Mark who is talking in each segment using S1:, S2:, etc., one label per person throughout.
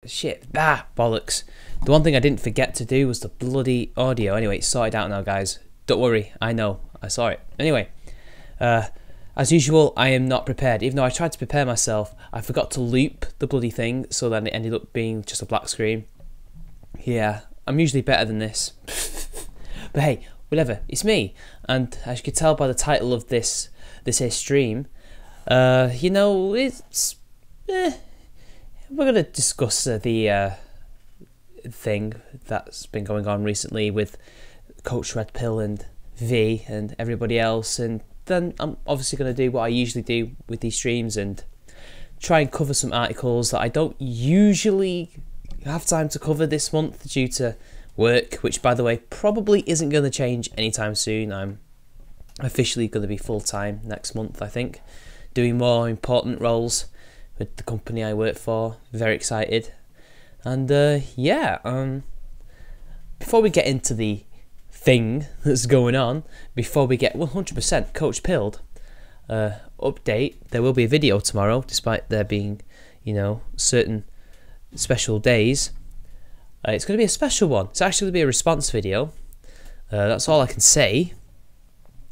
S1: Shit. Bollocks. The one thing I didn't forget to do was the bloody audio. Anyway, it's sorted out now, guys. Don't worry. I know. I saw it. Anyway, as usual, I am not prepared. Even though I tried to prepare myself, I forgot to loop the bloody thing, so then it ended up being just a black screen. Yeah, I'm usually better than this. But hey, whatever. It's me. And as you can tell by the title of this here stream, you know, it's... we're going to discuss the thing that's been going on recently with Coach Red Pill and V and everybody else, and then I'm obviously going to do what I usually do with these streams and try and cover some articles that I don't usually have time to cover this month due to work, which by the way probably isn't going to change anytime soon. I'm officially going to be full-time next month, I think, doing more important roles with the company I work for. Very excited. And before we get into the thing that's going on, before we get 100% Coach Pilled update, there will be a video tomorrow, despite there being, you know, certain special days. It's going to be a special one. It's actually going to be a response video. That's all I can say.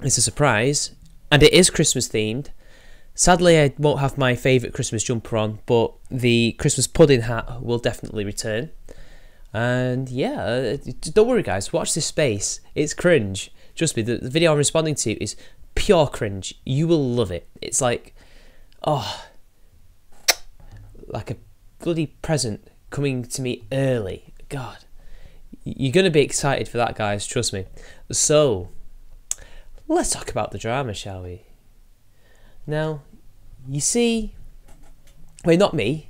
S1: It's a surprise, and it is Christmas themed. Sadly, I won't have my favourite Christmas jumper on, but the Christmas pudding hat will definitely return. And yeah, don't worry guys, watch this space. It's cringe. Trust me, the video I'm responding to is pure cringe. You will love it. It's like, oh, like a bloody present coming to me early. God, you're going to be excited for that, guys, trust me. So, let's talk about the drama, shall we? Now, you see... Wait, not me.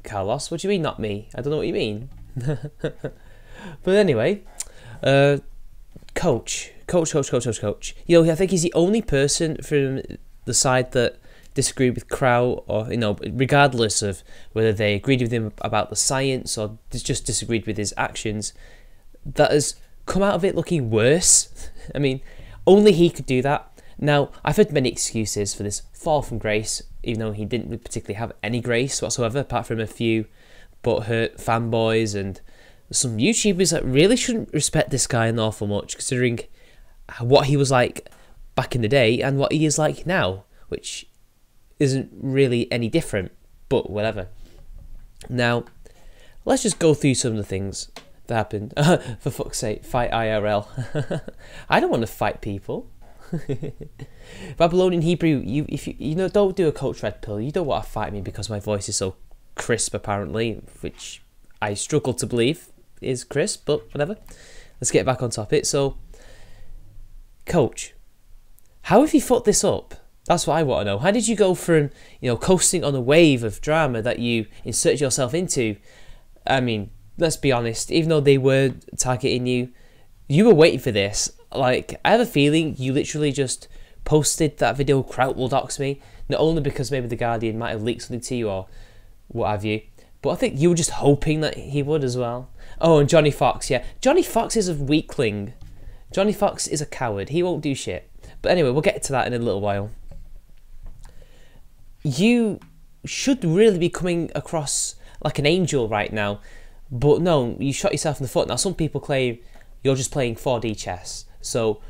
S1: Carlos, what do you mean, not me? I don't know what you mean. But anyway, Coach. You know, I think he's the only person from the side that disagreed with Crow, or, you know, regardless of whether they agreed with him about the science or just disagreed with his actions, that has come out of it looking worse. I mean, only he could do that. Now, I've heard many excuses for this fall from grace, even though he didn't particularly have any grace whatsoever, apart from a few butthurt fanboys and some YouTubers that really shouldn't respect this guy an awful much, considering what he was like back in the day and what he is like now, which isn't really any different, but whatever. Now, let's just go through some of the things that happened. For fuck's sake, fight IRL. I don't want to fight people. Babylonian Hebrew, if you know, don't do a Coach Red Pill. You don't want to fight me because my voice is so crisp, apparently, which I struggle to believe is crisp, but whatever. Let's get back on topic. So, Coach, how have you fucked this up? That's what I want to know. How did you go from, you know, coasting on a wave of drama that you inserted yourself into? I mean, let's be honest, even though they were targeting you, you were waiting for this. Like, I have a feeling you literally just posted that video, Kraut will dox me, not only because maybe The Guardian might have leaked something to you or what have you, but I think you were just hoping that he would as well. Oh, and Johnny Fox, yeah. Johnny Fox is a weakling. Johnny Fox is a coward. He won't do shit. But anyway, we'll get to that in a little while. You should really be coming across like an angel right now, but no, you shot yourself in the foot. Now, some people claim you're just playing 4D chess. So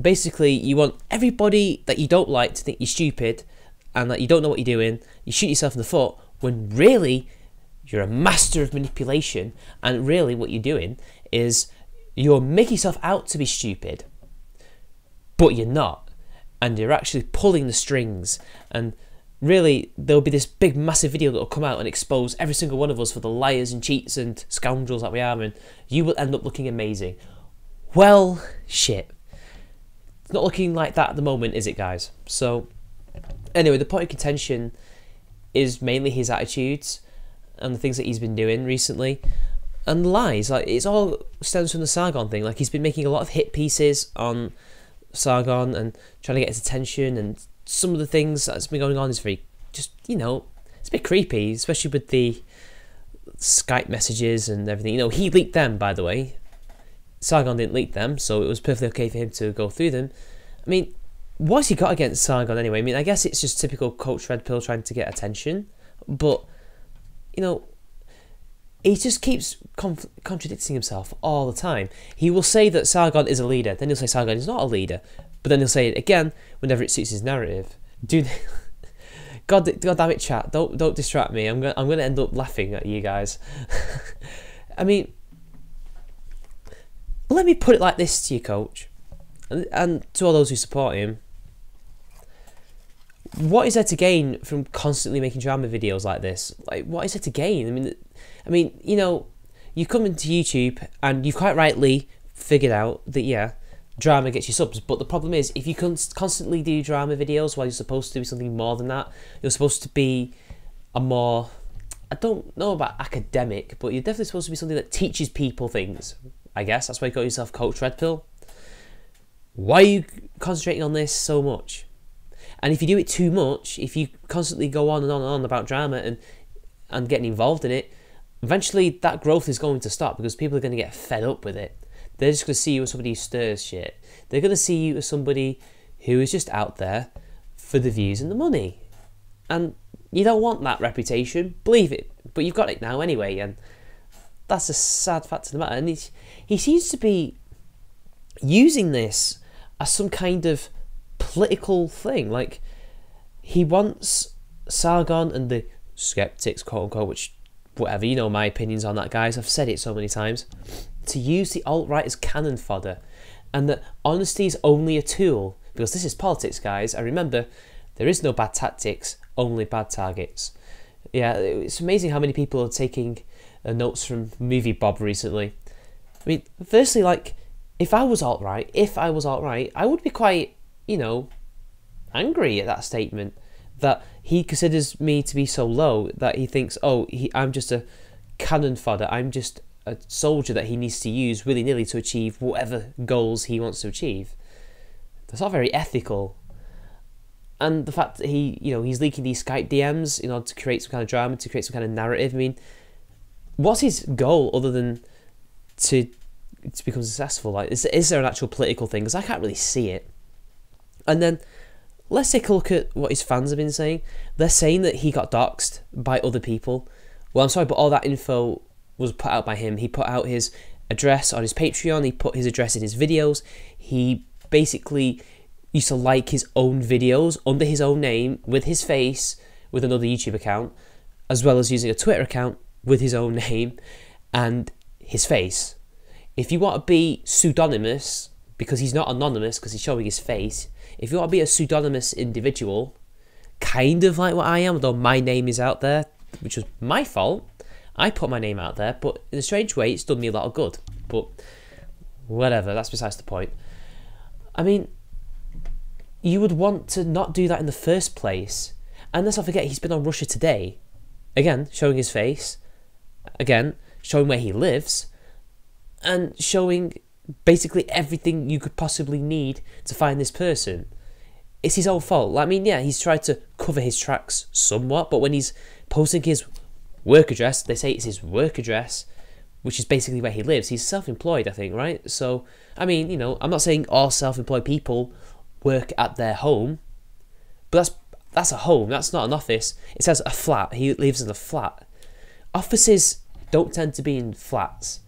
S1: basically, you want everybody that you don't like to think you're stupid and that you don't know what you're doing. You shoot yourself in the foot when really you're a master of manipulation, and really what you're doing is you're making yourself out to be stupid, but you're not, and you're actually pulling the strings. And really, there'll be this big massive video that will come out and expose every single one of us for the liars and cheats and scoundrels that we are, and you will end up looking amazing. Well, shit. It's not looking like that at the moment, is it, guys? So, anyway, the point of contention is mainly his attitudes and the things that he's been doing recently, and lies. Like, it's all stems from the Sargon thing. Like, he's been making a lot of hit pieces on Sargon and trying to get his attention, and some of the things that's been going on is very, just, you know, it's a bit creepy, especially with the Skype messages and everything. You know, he leaked them, by the way. Sargon didn't leak them, so it was perfectly okay for him to go through them. I mean, what's he got against Sargon anyway? I mean, I guess it's just typical Coach Red Pill trying to get attention, but, you know, he just keeps contradicting himself all the time. He will say that Sargon is a leader, then he'll say Sargon is not a leader, but then he'll say it again whenever it suits his narrative. Dude, God damn it, chat! Don't distract me. I'm gonna end up laughing at you guys. I mean, let me put it like this to you, coach, and to all those who support him. What is there to gain from constantly making drama videos like this? Like, what is there to gain? I mean, you know, you come into YouTube and you've quite rightly figured out that, yeah, drama gets you subs. But the problem is, if you constantly do drama videos while you're supposed to be something more than that, you're supposed to be a more, I don't know about academic, but you're definitely supposed to be something that teaches people things. I guess that's why you call yourself Coach Red Pill. Why are you concentrating on this so much? And if you do it too much, if you constantly go on and on and on about drama and getting involved in it, eventually that growth is going to stop because people are going to get fed up with it. They're just going to see you as somebody who stirs shit. They're going to see you as somebody who is just out there for the views and the money. And you don't want that reputation, believe it. But you've got it now anyway, and that's a sad fact of the matter. And he seems to be using this as some kind of political thing. Like, he wants Sargon and the skeptics, quote unquote, which, whatever, you know my opinions on that, guys, I've said it so many times, to use the alt-right as cannon fodder, and that honesty is only a tool, because this is politics, guys, and remember, there is no bad tactics, only bad targets. Yeah, it's amazing how many people are taking notes from Movie Bob recently. I mean, firstly, like, if I was alt-right, I would be quite, you know, angry at that statement, that he considers me to be so low that he thinks, oh, I'm just a cannon fodder, I'm just a soldier that he needs to use willy-nilly to achieve whatever goals he wants to achieve. That's not very ethical. And the fact that he's leaking these Skype DMs in order to create some kind of drama, to create some kind of narrative, I mean, what's his goal other than to become successful? Like, is there an actual political thing? Because I can't really see it. And then let's take a look at what his fans have been saying. They're saying that he got doxxed by other people. Well, I'm sorry, but all that info was put out by him. He put out his address on his Patreon. He put his address in his videos. He basically used to like his own videos under his own name with his face with another YouTube account, as well as using a Twitter account with his own name and his face. If you want to be pseudonymous, because he's not anonymous because he's showing his face, if you want to be a pseudonymous individual, kind of like what I am, although my name is out there, which was my fault, I put my name out there, but in a strange way it's done me a lot of good. But whatever, that's besides the point. I mean, you would want to not do that in the first place. And let's not forget, he's been on Russia Today, again showing his face, again showing where he lives, and showing basically everything you could possibly need to find this person. It's his own fault. I mean, yeah, he's tried to cover his tracks somewhat, but when he's posting his work address, they say it's his work address, which is basically where he lives. He's self-employed, I think, right? So, I mean, you know, I'm not saying all self-employed people work at their home, but that's a home, that's not an office. It says a flat. He lives in a flat. Offices don't tend to be in flats.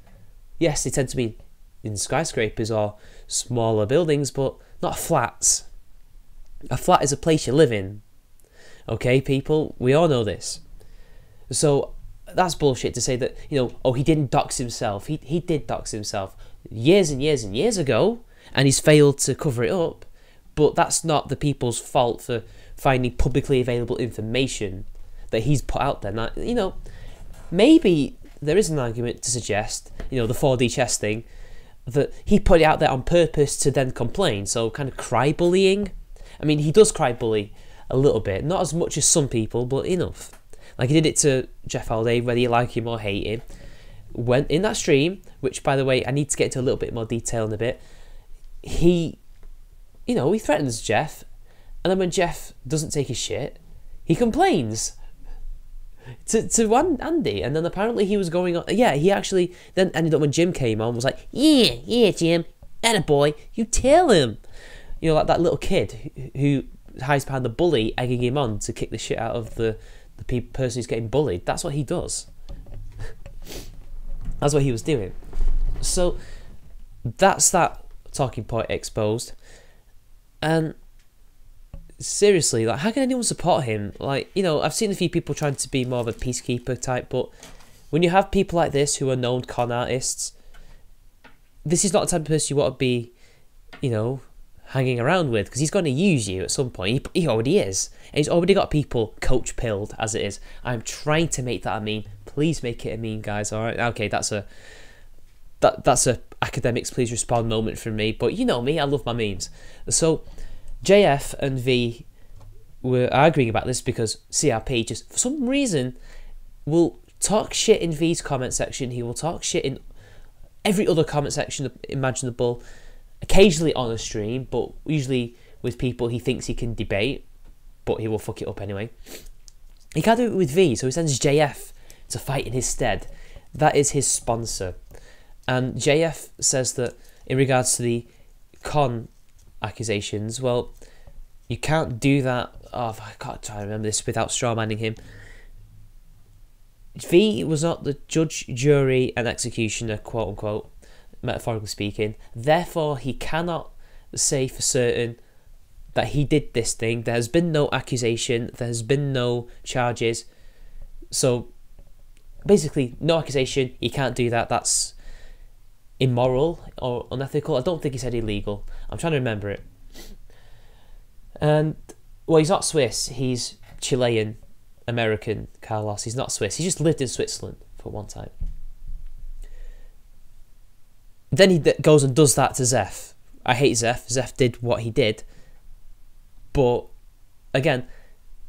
S1: Yes, they tend to be in skyscrapers or smaller buildings, but not flats. A flat is a place you live in. Okay, people? We all know this. So that's bullshit to say that, you know, oh, he didn't dox himself. He did dox himself years and years and years ago, and he's failed to cover it up. But that's not the people's fault for finding publicly available information that he's put out there. Now, you know, maybe there is an argument to suggest, you know, the 4D chess thing, that he put it out there on purpose to then complain. So kind of cry bullying. I mean, he does cry bully a little bit, not as much as some people, but enough. Like he did it to Jeff Holiday, whether you like him or hate him. When in that stream, which by the way, I need to get into a little bit more detail in a bit, he threatens Jeff, and then when Jeff doesn't take his shit, he complains to Andy, and then apparently he was going on. Yeah, he actually then ended up when Jim came on, was like, yeah, Jim, attaboy, you tell him. You know, like that little kid who hides behind the bully, egging him on to kick the shit out of the person who's getting bullied. That's what he does. That's what he was doing. So that's that talking point exposed. And seriously, like, how can anyone support him? Like, you know, I've seen a few people trying to be more of a peacekeeper type, but when you have people like this who are known con artists, this is not the type of person you want to be, you know, hanging around with, because he's going to use you at some point. He already is. And he's already got people coach pilled as it is. I'm trying to make that a meme. Please make it a meme, guys. All right. Okay, that's a academics please respond moment for me. But you know me, I love my memes. So JF and V were arguing about this because CRP just for some reason will talk shit in V's comment section. He will talk shit in every other comment section imaginable, occasionally on a stream, but usually with people he thinks he can debate, but he will fuck it up anyway. He can't do it with V, so he sends JF to fight in his stead. That is his sponsor. And JF says that in regards to the con accusations, well, you can't do that. Oh, I can't try to remember this without strawmanning him. V was not the judge, jury, and executioner, quote unquote, metaphorically speaking. Therefore, he cannot say for certain that he did this thing. There has been no accusation. There has been no charges. So, basically, no accusation. He can't do that. That's immoral or unethical. I don't think he said illegal. I'm trying to remember it. And, well, he's not Swiss. He's Chilean, American, Carlos. He's not Swiss. He just lived in Switzerland for one time. Then he goes and does that to Zeph. I hate Zeph. Zeph did what he did. But, again,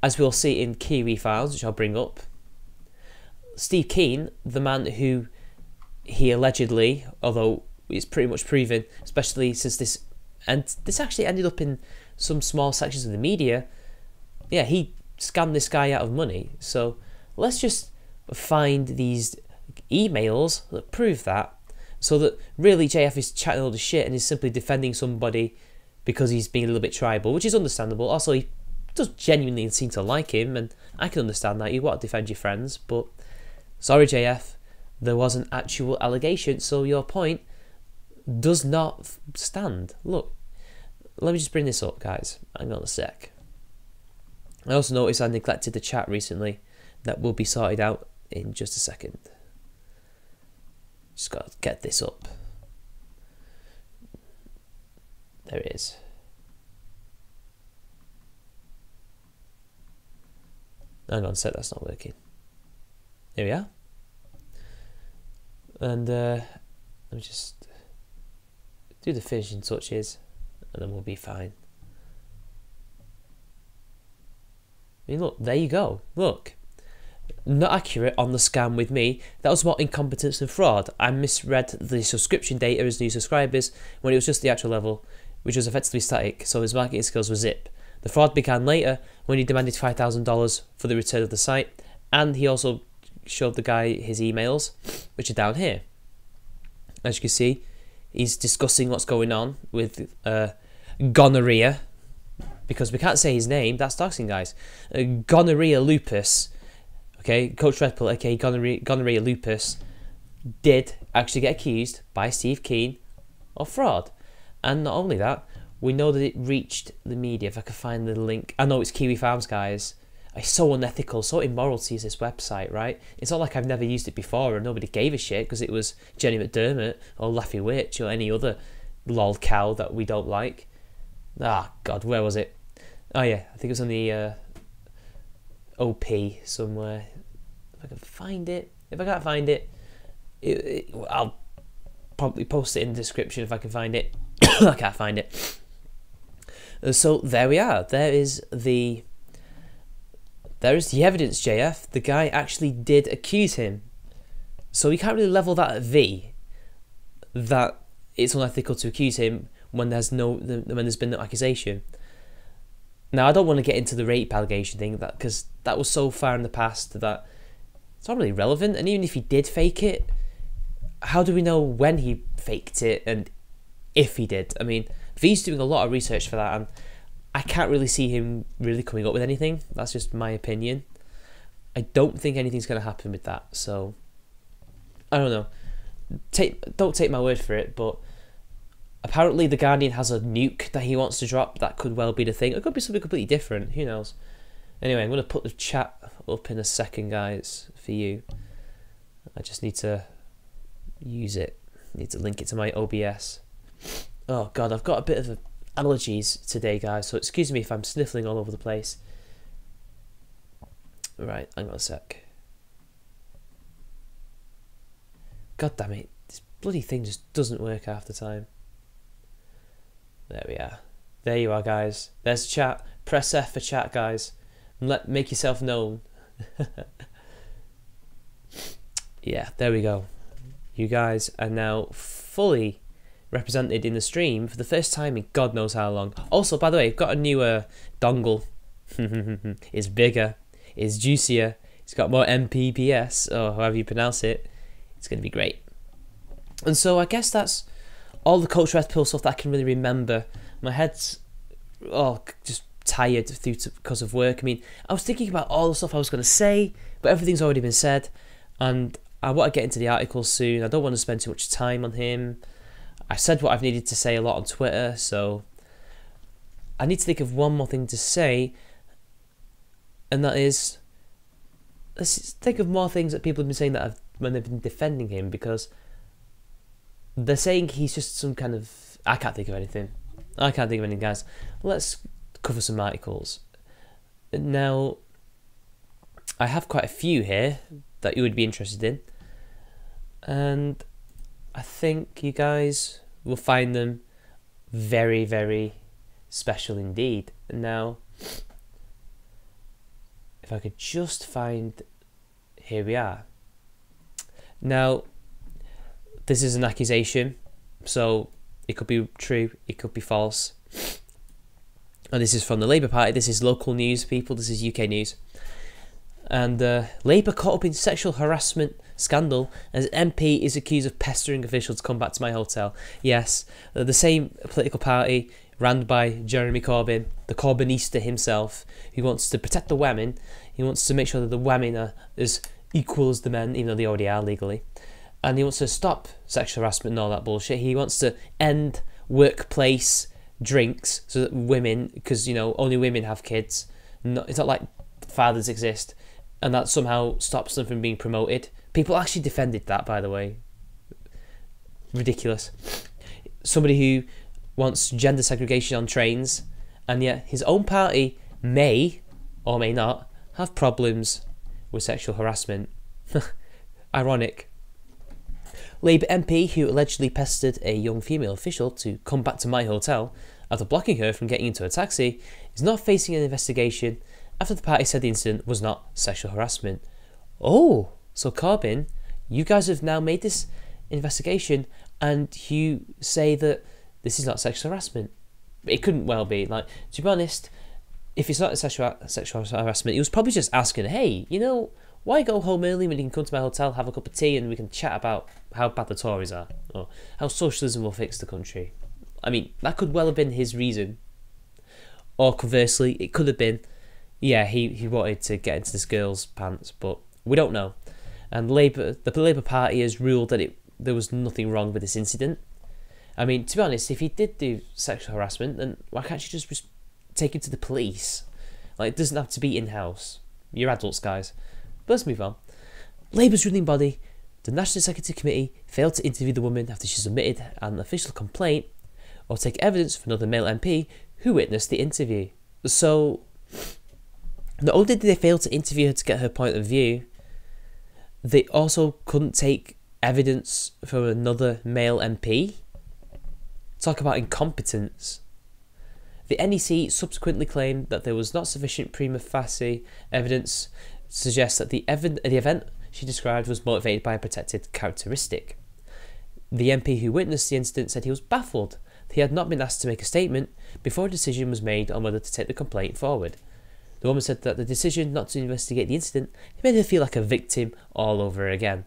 S1: as we'll see in Kiwi Files, which I'll bring up, Steve Keen, the man who he allegedly, although it's pretty much proven, especially since this actually ended up in some small sections of the media, yeah, he scammed this guy out of money. So let's just find these emails that prove that, so that really JF is chatting all the shit and is simply defending somebody because he's being a little bit tribal, which is understandable. Also, he does genuinely seem to like him, and I can understand that. You want to defend your friends, but sorry, JF, there was an actual allegation, so your point does not stand. Look, let me just bring this up, guys. Hang on a sec. I also noticed I neglected the chat recently. That will be sorted out in just a second. Just got to get this up. There it is. Hang on a sec, that's not working. Here we are. And let me just do the finishing touches and then we'll be fine. I mean, look, there you go. Look. Not accurate on the scam with me. That was more incompetence and fraud. I misread the subscription data as new subscribers when it was just the actual level, which was effectively static, so his marketing skills were zip. The fraud began later when he demanded $5,000 for the return of the site, and he also showed the guy his emails, which are down here. As you can see, he's discussing what's going on with gonorrhea, because we can't say his name, that's doxing, guys. Gonorrhea lupus, okay, Coach Red Pill, aka gonorrhea lupus, did actually get accused by Steve Keen of fraud. And not only that, we know that it reached the media. If I could find the link. I know it's Kiwi Farms, guys. It's so unethical, so immoral to use this website, right? It's not like I've never used it before and nobody gave a shit because it was Jenny McDermott or Laffy Witch or any other lol cow that we don't like. Ah, God, where was it? Oh, yeah, I think it was on the OP somewhere. If I can find it. If I can't find it, I'll probably post it in the description if I can find it. I can't find it. So there we are. There is the evidence, JF. The guy actually did accuse him. So we can't really level that at V. That it's unethical to accuse him when there's been no accusation. Now I don't want to get into the rape allegation thing, because that was so far in the past that it's not really relevant. And even if he did fake it, how do we know when he faked it and if he did? I mean, V's doing a lot of research for that, and I can't really see him really coming up with anything. That's just my opinion. I don't think anything's going to happen with that, so I don't know. don't take my word for it, but apparently the Guardian has a nuke that he wants to drop. That could well be the thing. It could be something completely different. Who knows? Anyway, I'm going to put the chat up in a second, guys, for you. I just need to use it. I need to link it to my OBS. Oh, God, I've got a bit of allergies today, guys, so excuse me if I'm sniffling all over the place. Right, hang on a sec. God damn it, this bloody thing just doesn't work half the time. There we are. There you are, guys. There's the chat. Press F for chat, guys. And make yourself known. Yeah, there we go. You guys are now fully represented in the stream for the first time in God knows how long. Also, by the way, I've got a newer dongle. It's bigger. It's juicier. It's got more Mbps, or however you pronounce it. It's going to be great. And so I guess that's all the Culture Red Pill stuff that I can really remember. My head's just tired because of work. I mean, I was thinking about all the stuff I was going to say, but everything's already been said. And I want to get into the article soon. I don't want to spend too much time on him. I said what I've needed to say a lot on Twitter, so I need to think of one more thing to say. And that is, let's think of more things that people have been saying when they've been defending him, because they're saying he's just some kind of... I can't think of anything. Guys. Let's cover some articles. Now, I have quite a few here that you would be interested in. And I think you guys will find them very, very special indeed. Now, if I could just find... Here we are. Now, this is an accusation, so it could be true, it could be false. And this is from the Labour Party. This is local news, people. This is UK news. And Labour caught up in sexual harassment scandal as MP is accused of pestering officials to come back to my hotel. Yes, the same political party ran by Jeremy Corbyn, the Corbynista himself, who wants to protect the women. He wants to make sure that the women are as equal as the men, even though they already are legally. And he wants to stop sexual harassment and all that bullshit. He wants to end workplace drinks so that women, because, you know, only women have kids. It's not like fathers exist. And that somehow stops them from being promoted. People actually defended that, by the way. Ridiculous. Somebody who wants gender segregation on trains, and yet his own party may, or may not, have problems with sexual harassment. Ironic. Labour MP who allegedly pestered a young female official to come back to my hotel after blocking her from getting into a taxi is not facing an investigation after the party said the incident was not sexual harassment. Oh, so Corbyn, you guys have now made this investigation and you say that this is not sexual harassment. It couldn't well be. Like, to be honest, if it's not sexual harassment, he was probably just asking, hey, you know, why go home early when you can come to my hotel, have a cup of tea, and we can chat about how bad the Tories are, or how socialism will fix the country. I mean, that could well have been his reason. Or conversely, it could have been, yeah, he wanted to get into this girl's pants, but we don't know. And the Labour Party has ruled that there was nothing wrong with this incident. I mean, to be honest, if he did do sexual harassment, then why can't you just take him to the police? Like, it doesn't have to be in-house. You're adults, guys. But let's move on. Labour's ruling body, the National Executive Committee, failed to interview the woman after she submitted an official complaint or take evidence from another male MP who witnessed the interview. So, not only did they fail to interview her to get her point of view, they also couldn't take evidence from another male MP. Talk about incompetence. The NEC subsequently claimed that there was not sufficient prima facie evidence to suggest that the event she described was motivated by a protected characteristic. The MP who witnessed the incident said he was baffled that he had not been asked to make a statement before a decision was made on whether to take the complaint forward. The woman said that the decision not to investigate the incident made her feel like a victim all over again.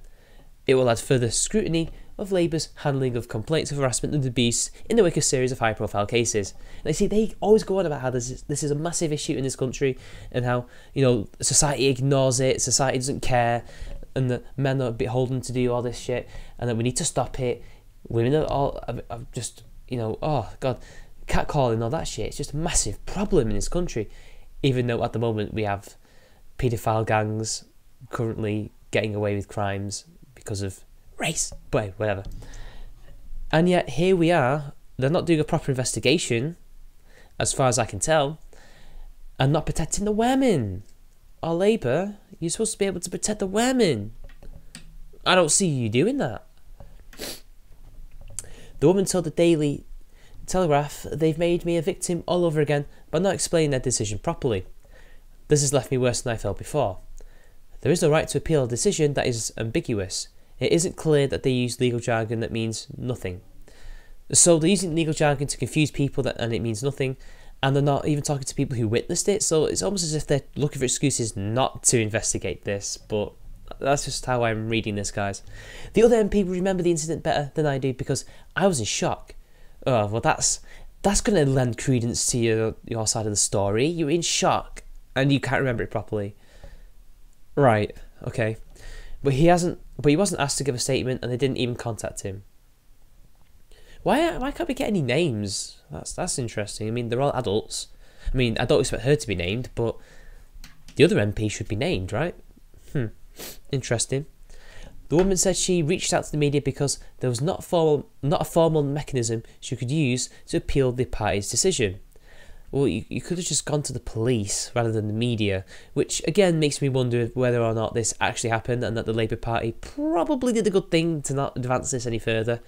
S1: It will add further scrutiny of Labour's handling of complaints of harassment and abuse in the wake of a series of high-profile cases. And you see, they always go on about how this is a massive issue in this country and how, you know, society ignores it, society doesn't care. and that men are beholden to do all this shit, and that we need to stop it. Women are all are just, you know, oh god, catcalling, all that shit. It's just a massive problem in this country, even though at the moment we have paedophile gangs currently getting away with crimes because of race, but whatever. And yet here we are, they're not doing a proper investigation, as far as I can tell, and not protecting the women. Our Labour, you're supposed to be able to protect the women. I don't see you doing that. The woman told the Daily Telegraph, they've made me a victim all over again by not explaining their decision properly. This has left me worse than I felt before. There is no right to appeal a decision that is ambiguous. It isn't clear that they use legal jargon that means nothing. So they're using legal jargon to confuse people and it means nothing, and they're not even talking to people who witnessed it, so it's almost as if they're looking for excuses not to investigate this, but that's just how I'm reading this, guys. The other MP remember the incident better than I do because I was in shock. Oh, well that's going to lend credence to your side of the story. You're in shock and you can't remember it properly. Right, okay. But he wasn't asked to give a statement, and they didn't even contact him. Why can't we get any names? That's interesting. I mean, they're all adults. I mean, I don't expect her to be named, but the other MP should be named, right? Interesting. The woman said she reached out to the media because there was not a formal mechanism she could use to appeal the party's decision. Well, you could have just gone to the police rather than the media, which again makes me wonder whether or not this actually happened and that the Labour Party probably did a good thing to not advance this any further.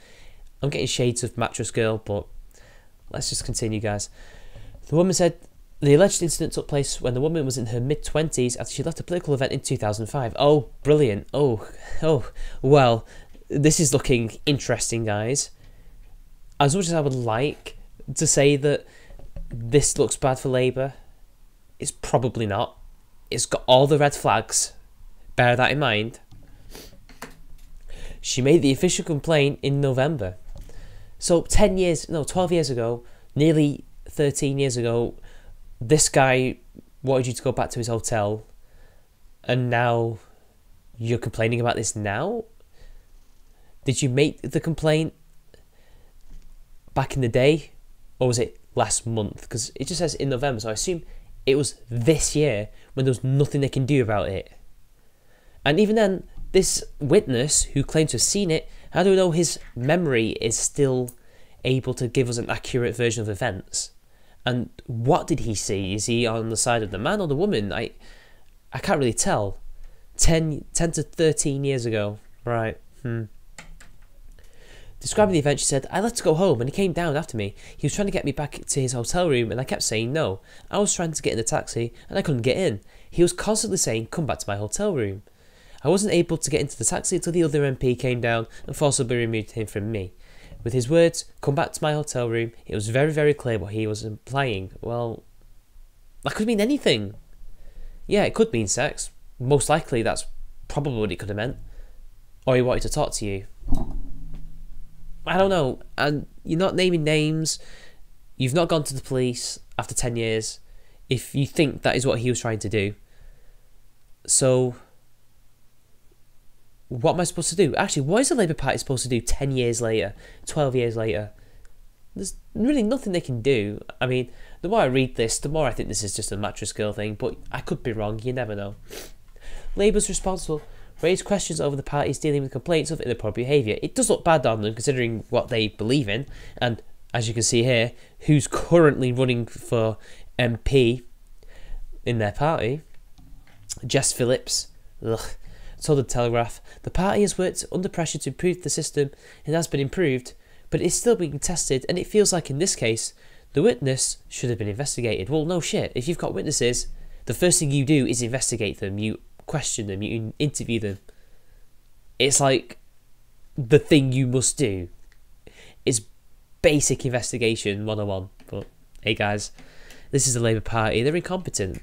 S1: I'm getting shades of Mattress Girl, but let's just continue, guys. The woman said the alleged incident took place when the woman was in her mid-20s after she left a political event in 2005. Oh, brilliant. Oh, well, this is looking interesting, guys. As much as I would like to say that this looks bad for Labour, it's probably not. It's got all the red flags. Bear that in mind. She made the official complaint in November. So 12 years ago, nearly 13 years ago, this guy wanted you to go back to his hotel, and now you're complaining about this now? Did you make the complaint back in the day, or was it last month? Because it just says in November, so I assume it was this year when there was nothing they can do about it. And even then, this witness who claimed to have seen it, how do we know his memory is still able to give us an accurate version of events? And what did he see? Is he on the side of the man or the woman? I can't really tell. 10 to 13 years ago. Right. Describing the event, she said, I left to go home and he came down after me. He was trying to get me back to his hotel room and I kept saying no. I was trying to get in the taxi and I couldn't get in. He was constantly saying, come back to my hotel room. I wasn't able to get into the taxi until the other MP came down and forcibly removed him from me. With his words, come back to my hotel room, it was very, very clear what he was implying. Well, that could mean anything. Yeah, it could mean sex. Most likely that's probably what it could have meant. Or he wanted to talk to you. I don't know. And you're not naming names. You've not gone to the police after 10 years if you think that is what he was trying to do. So what am I supposed to do? Actually, what is the Labour Party supposed to do 10 years later, 12 years later? There's really nothing they can do. I mean, the more I read this, the more I think this is just a Mattress Girl thing, but I could be wrong, you never know. Labour's responsible raised questions over the parties dealing with complaints of inappropriate behaviour. It does look bad on them considering what they believe in, and as you can see here, who's currently running for MP in their party. Jess Phillips. Ugh. Told the Telegraph, the party has worked under pressure to improve the system and has been improved, but it's still being tested, and it feels like in this case, the witness should have been investigated. Well, no shit. If you've got witnesses, the first thing you do is investigate them. You question them. You interview them. It's like the thing you must do. It's basic investigation 101. But hey guys, this is the Labour Party. They're incompetent.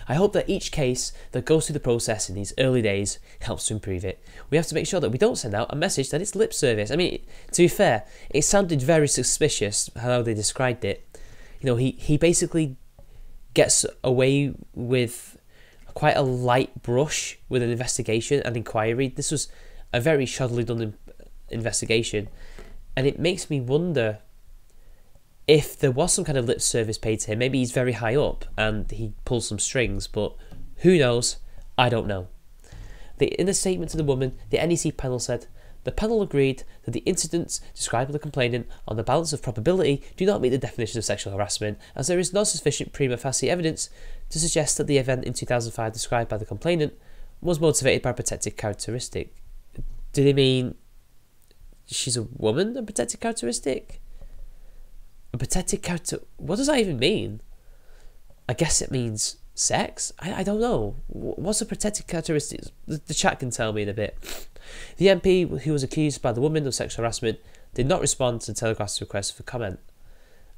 S1: I hope that each case that goes through the process in these early days helps to improve it. We have to make sure that we don't send out a message that it's lip service. I mean, to be fair, it sounded very suspicious how they described it. You know, he basically gets away with quite a light brush with an investigation and inquiry. This was a very shoddily done investigation, and it makes me wonder if there was some kind of lip service paid to him. Maybe he's very high up and he pulls some strings, but who knows? I don't know. In a statement to the woman, the NEC panel said, the panel agreed that the incidents described by the complainant on the balance of probability do not meet the definition of sexual harassment, as there is not sufficient prima facie evidence to suggest that the event in 2005 described by the complainant was motivated by a protected characteristic. Did he mean she's a woman, a protected characteristic? A protected character... What does that even mean? I guess it means sex? I don't know. What's a protected characteristic? The chat can tell me in a bit. The MP, who was accused by the woman of sexual harassment, did not respond to the Telegraph's request for comment.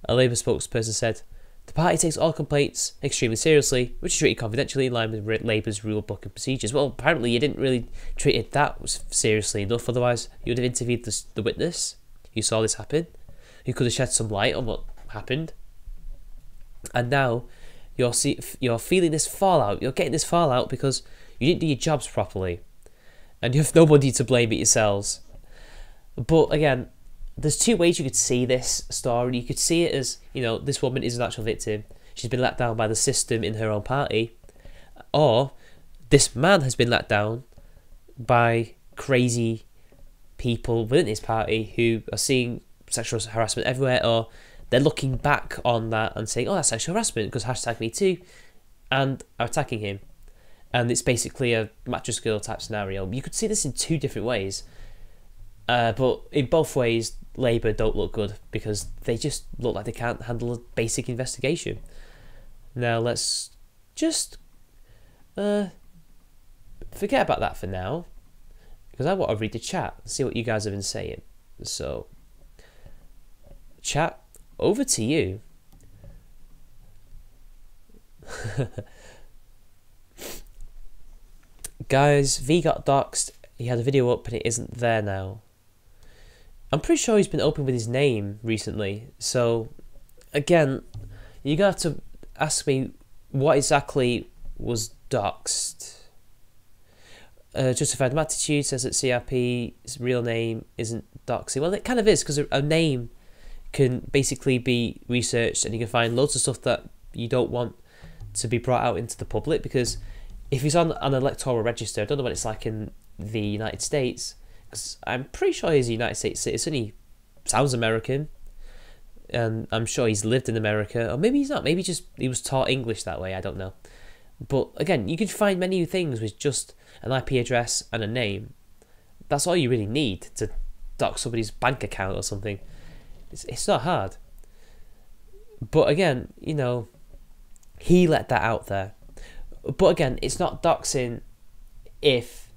S1: A Labour spokesperson said, the party takes all complaints extremely seriously, which is treated confidentially in line with Labour's rule book and procedures. Well, apparently you didn't really treat it that seriously enough, otherwise you would have interviewed the witness who saw this happen, who could have shed some light on what happened. And now you're feeling this fallout, you're getting this fallout because you didn't do your jobs properly. And you have nobody to blame but yourselves. But again, there's two ways you could see this story. You could see it as, you know, this woman is an actual victim. She's been let down by the system in her own party. Or this man has been let down by crazy people within his party who are seeing sexual harassment everywhere, or they're looking back on that and saying, oh, that's sexual harassment because #MeToo, and are attacking him. And it's basically a mattress girl type scenario. You could see this in two different ways. But in both ways, Labour don't look good because they just look like they can't handle a basic investigation. Now let's just forget about that for now, because I want to read the chat and see what you guys have been saying. So, chat, over to you. Guys, V got doxed. He had a video up and it isn't there now. I'm pretty sure he's been open with his name recently. So, again, you got to ask me what exactly was doxed. Justified Attitude says that CRP's real name isn't doxing. Well, it kind of is, because a name can basically be researched and you can find loads of stuff that you don't want to be brought out into the public, because if he's on an electoral register, I don't know what it's like in the United States, because I'm pretty sure he's a United States citizen. He sounds American, and I'm sure he's lived in America, or maybe he's not. Maybe just he was taught English that way. I don't know. But again, you can find many things with just an IP address and a name. That's all you really need to dox somebody's bank account or something. It's not hard. But again, you know, he let that out there. But again, it's not doxing if,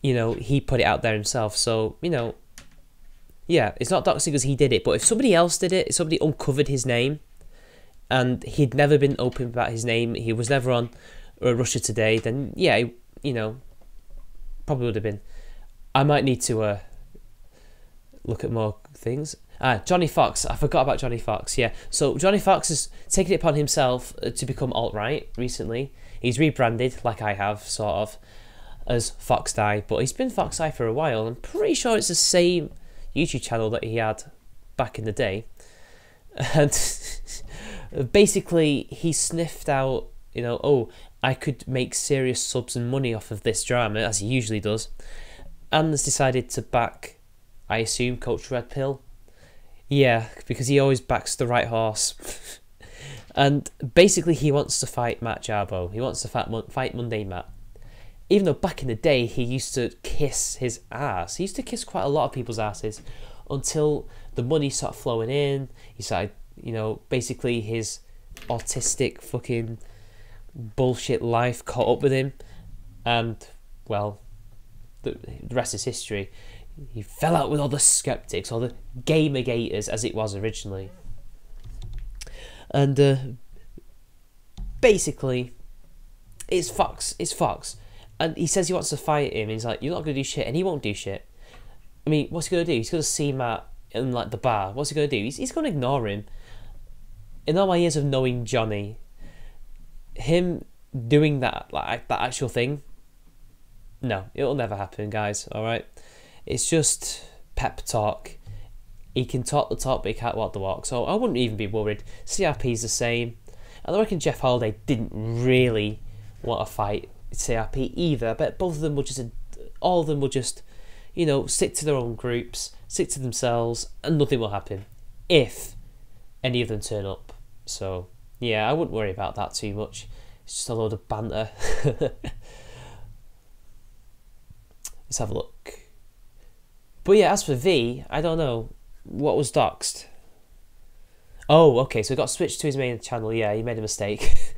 S1: you know, he put it out there himself. So, you know, yeah, it's not doxing because he did it. But if somebody else did it, if somebody uncovered his name and he'd never been open about his name, he was never on Russia Today, then yeah, you know, probably would have been. I might need to look at more things. Johnny Fox. I forgot about Johnny Fox, yeah. So Johnny Fox has taken it upon himself to become alt-right recently. He's rebranded, like I have, sort of, as Foxdie, but he's been Foxdie for a while. I'm pretty sure it's the same YouTube channel that he had back in the day. And basically, he sniffed out, you know, oh, I could make serious subs and money off of this drama, as he usually does, and has decided to back, I assume, Coach Red Pill. Yeah, because he always backs the right horse. And basically he wants to fight Matt Jarbo. He wants to fight Mundane Matt. Even though back in the day he used to kiss his ass. He used to kiss quite a lot of people's asses until the money started flowing in. He started, you know, basically his autistic fucking bullshit life caught up with him. And, well, the rest is history. He fell out with all the skeptics, or the gamergators as it was originally. And basically, it's Fox. It's Fox. And he says he wants to fight him. And he's like, you're not going to do shit. And he won't do shit. I mean, what's he going to do? He's going to see Matt in like the bar. What's he going to do? He's going to ignore him. In all my years of knowing Johnny, him doing that, like that actual thing, no, it'll never happen, guys. All right, it's just pep talk. He can talk the talk, but he can't walk the walk. So I wouldn't even be worried. CRP's the same. And I reckon Jeff Holiday didn't really want to fight CRP either. I bet both of them would just, all of them would just, you know, stick to their own groups, stick to themselves, and nothing will happen if any of them turn up. So yeah, I wouldn't worry about that too much. It's just a load of banter. Let's have a look. But yeah, as for V, I don't know what was doxed. Oh, okay, so it got switched to his main channel. Yeah, he made a mistake.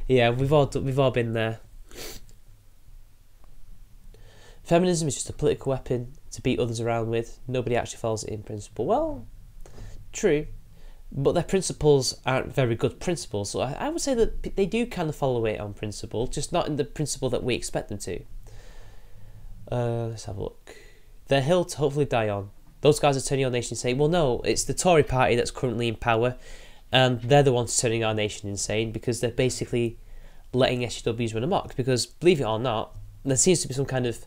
S1: Yeah, we've all been there. Feminism is just a political weapon to beat others around with. Nobody actually follows it in principle. Well, true, but their principles aren't very good principles. So I would say that they do kind of follow it on principle, just not in the principle that we expect them to. Let's have a look. They're a hill to hopefully die on. Those guys are turning our nation insane. Well, no, it's the Tory party that's currently in power, and they're the ones turning our nation insane because they're basically letting SJWs run amok. Because, believe it or not, there seems to be some kind of...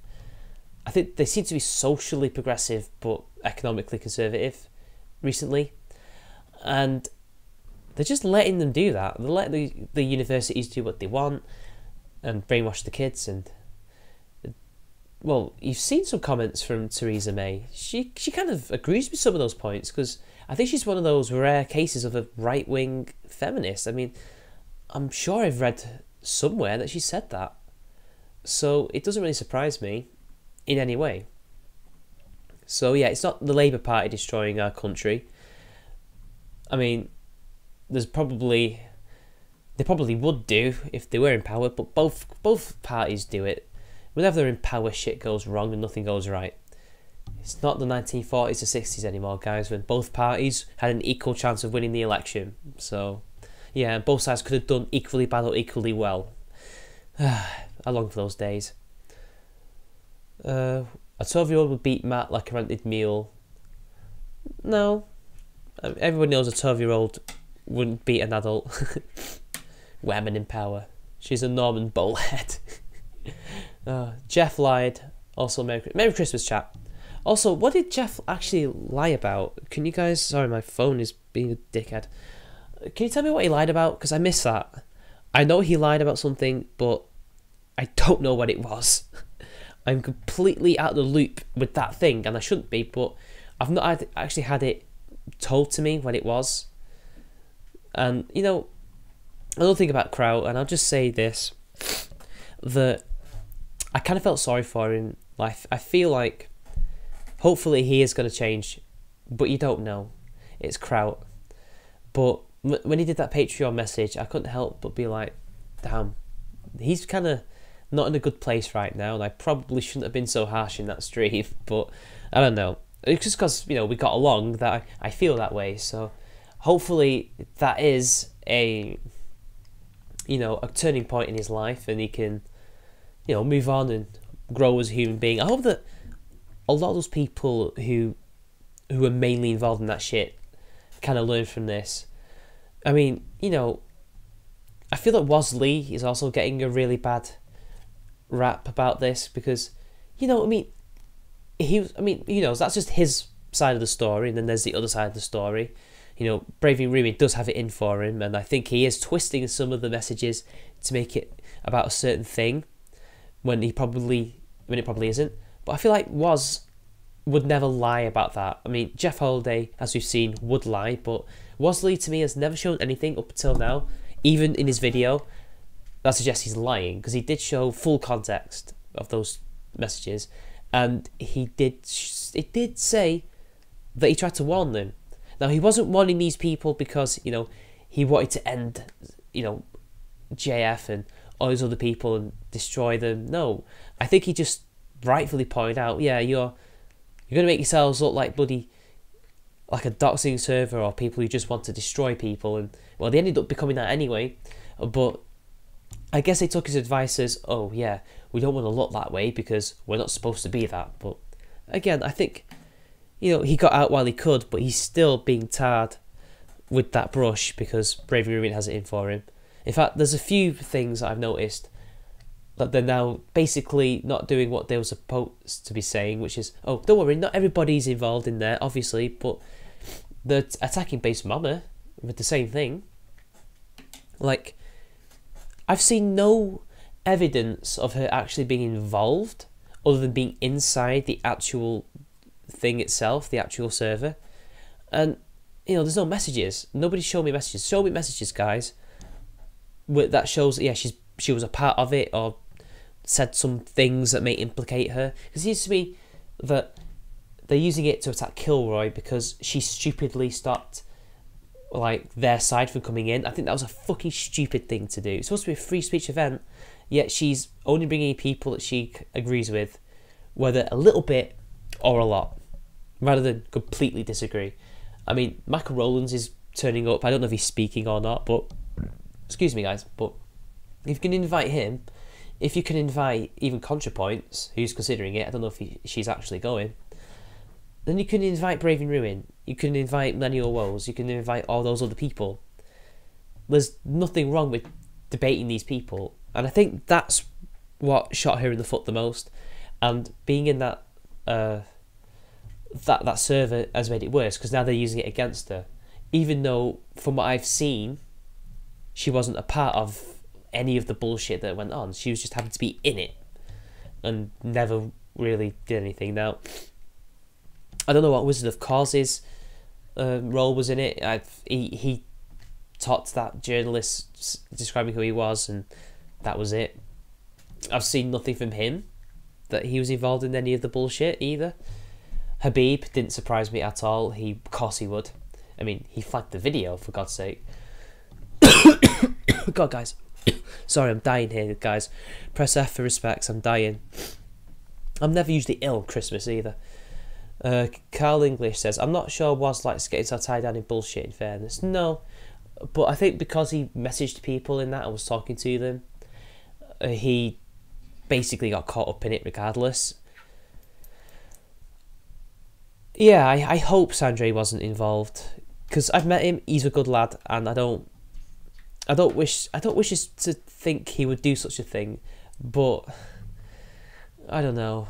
S1: I think they seem to be socially progressive but economically conservative recently. And they're just letting them do that. They're letting the universities do what they want and brainwash the kids. And well, you've seen some comments from Theresa May. She kind of agrees with some of those points because I think she's one of those rare cases of a right-wing feminist. I mean, I'm sure I've read somewhere that she said that. So it doesn't really surprise me in any way. So yeah, it's not the Labour Party destroying our country. I mean, they probably would do if they were in power, but both parties do it. Whenever they're in power, shit goes wrong and nothing goes right. It's not the 1940s or 60s anymore, guys, when both parties had an equal chance of winning the election. So, yeah, both sides could have done equally bad or equally well. I long for those days. A 12-year-old would beat Matt like a rented mule. No. Everyone knows a 12-year-old wouldn't beat an adult. Women in power. She's a Norman bullhead. Jeff lied. Also, Merry Christmas, chat. Also, what did Jeff actually lie about? Can you guys... Sorry, my phone is being a dickhead. Can you tell me what he lied about? Because I missed that. I know he lied about something, but I don't know what it was. I'm completely out of the loop with that thing, and I shouldn't be, but I've not actually had it told to me what it was. And, you know, another thing about Kraut, and I'll just say this, that I kind of felt sorry for him. Like, I feel like hopefully he is going to change, but you don't know. It's Kraut. But when he did that Patreon message, I couldn't help but be like, damn, he's kind of not in a good place right now, and I probably shouldn't have been so harsh in that stream, but I don't know. It's just because, you know, we got along that I feel that way. So hopefully that is a, you know, a turning point in his life, and he can, you know, move on and grow as a human being. I hope that a lot of those people who are mainly involved in that shit kind of learn from this. I mean, you know, I feel that Wosley is also getting a really bad rap about this because, you know, I mean, you know, that's just his side of the story, and then there's the other side of the story. You know, Braving Rumi does have it in for him, and I think he is twisting some of the messages to make it about a certain thing when it probably isn't. But I feel like would never lie about that. I mean, Jeff Holiday, as we've seen, would lie, but Wosley to me has never shown anything up until now, even in his video, that suggests he's lying, because he did show full context of those messages, and it did say that he tried to warn them. Now, he wasn't warning these people because, you know, he wanted to end, you know, JF and all these other people and destroy them. No, I think he just rightfully pointed out, yeah, you're going to make yourselves look like bloody, like a doxing server or people who just want to destroy people. And, well, they ended up becoming that anyway. But I guess they took his advice as, oh, yeah, we don't want to look that way because we're not supposed to be that. But, again, I think, you know, he got out while he could, but he's still being tarred with that brush because Bravery Ruin has it in for him. In fact, there's a few things that I've noticed that they're now basically not doing what they were supposed to be saying, which is, oh, don't worry, not everybody's involved in there, obviously, but they're attacking Base Mama with the same thing. Like, I've seen no evidence of her actually being involved other than being inside the actual thing itself, the actual server. And, you know, there's no messages. Nobody showed me messages. Show me messages, guys. That shows, yeah, she was a part of it, or said some things that may implicate her. Because it seems to me that they're using it to attack Kilroy because she stupidly stopped, like, their side from coming in. I think that was a fucking stupid thing to do. It's supposed to be a free speech event, yet she's only bringing people that she agrees with, whether a little bit or a lot, rather than completely disagree. I mean, Michael Rowlands is turning up. I don't know if he's speaking or not, but excuse me, guys, but if you can invite him, if you can invite even ContraPoints, who's considering it, I don't know if she's actually going, then you can invite Brave in Ruin, you can invite Millennial Woes, you can invite all those other people. There's nothing wrong with debating these people, and I think that's what shot her in the foot the most, and being in that that server has made it worse, because now they're using it against her, even though, from what I've seen, she wasn't a part of any of the bullshit that went on. She was just happened to be in it and never really did anything. Now, I don't know what Wizard of Cause's role was in it. He talked to that journalist describing who he was, and that was it. I've seen nothing from him that he was involved in any of the bullshit either. Habib didn't surprise me at all. Of course he would. I mean, he flagged the video, for God's sake. God, guys. Sorry, I'm dying here, guys. Press F for respects, I'm dying. I'm never usually ill on Christmas either. Carl English says, I'm not sure Woz likes getting so tied down in bullshit, in fairness. No, but I think because he messaged people in that and was talking to them, he basically got caught up in it regardless. Yeah, I hope Sandre wasn't involved, because I've met him, he's a good lad, and I don't wish to think he would do such a thing, but I don't know.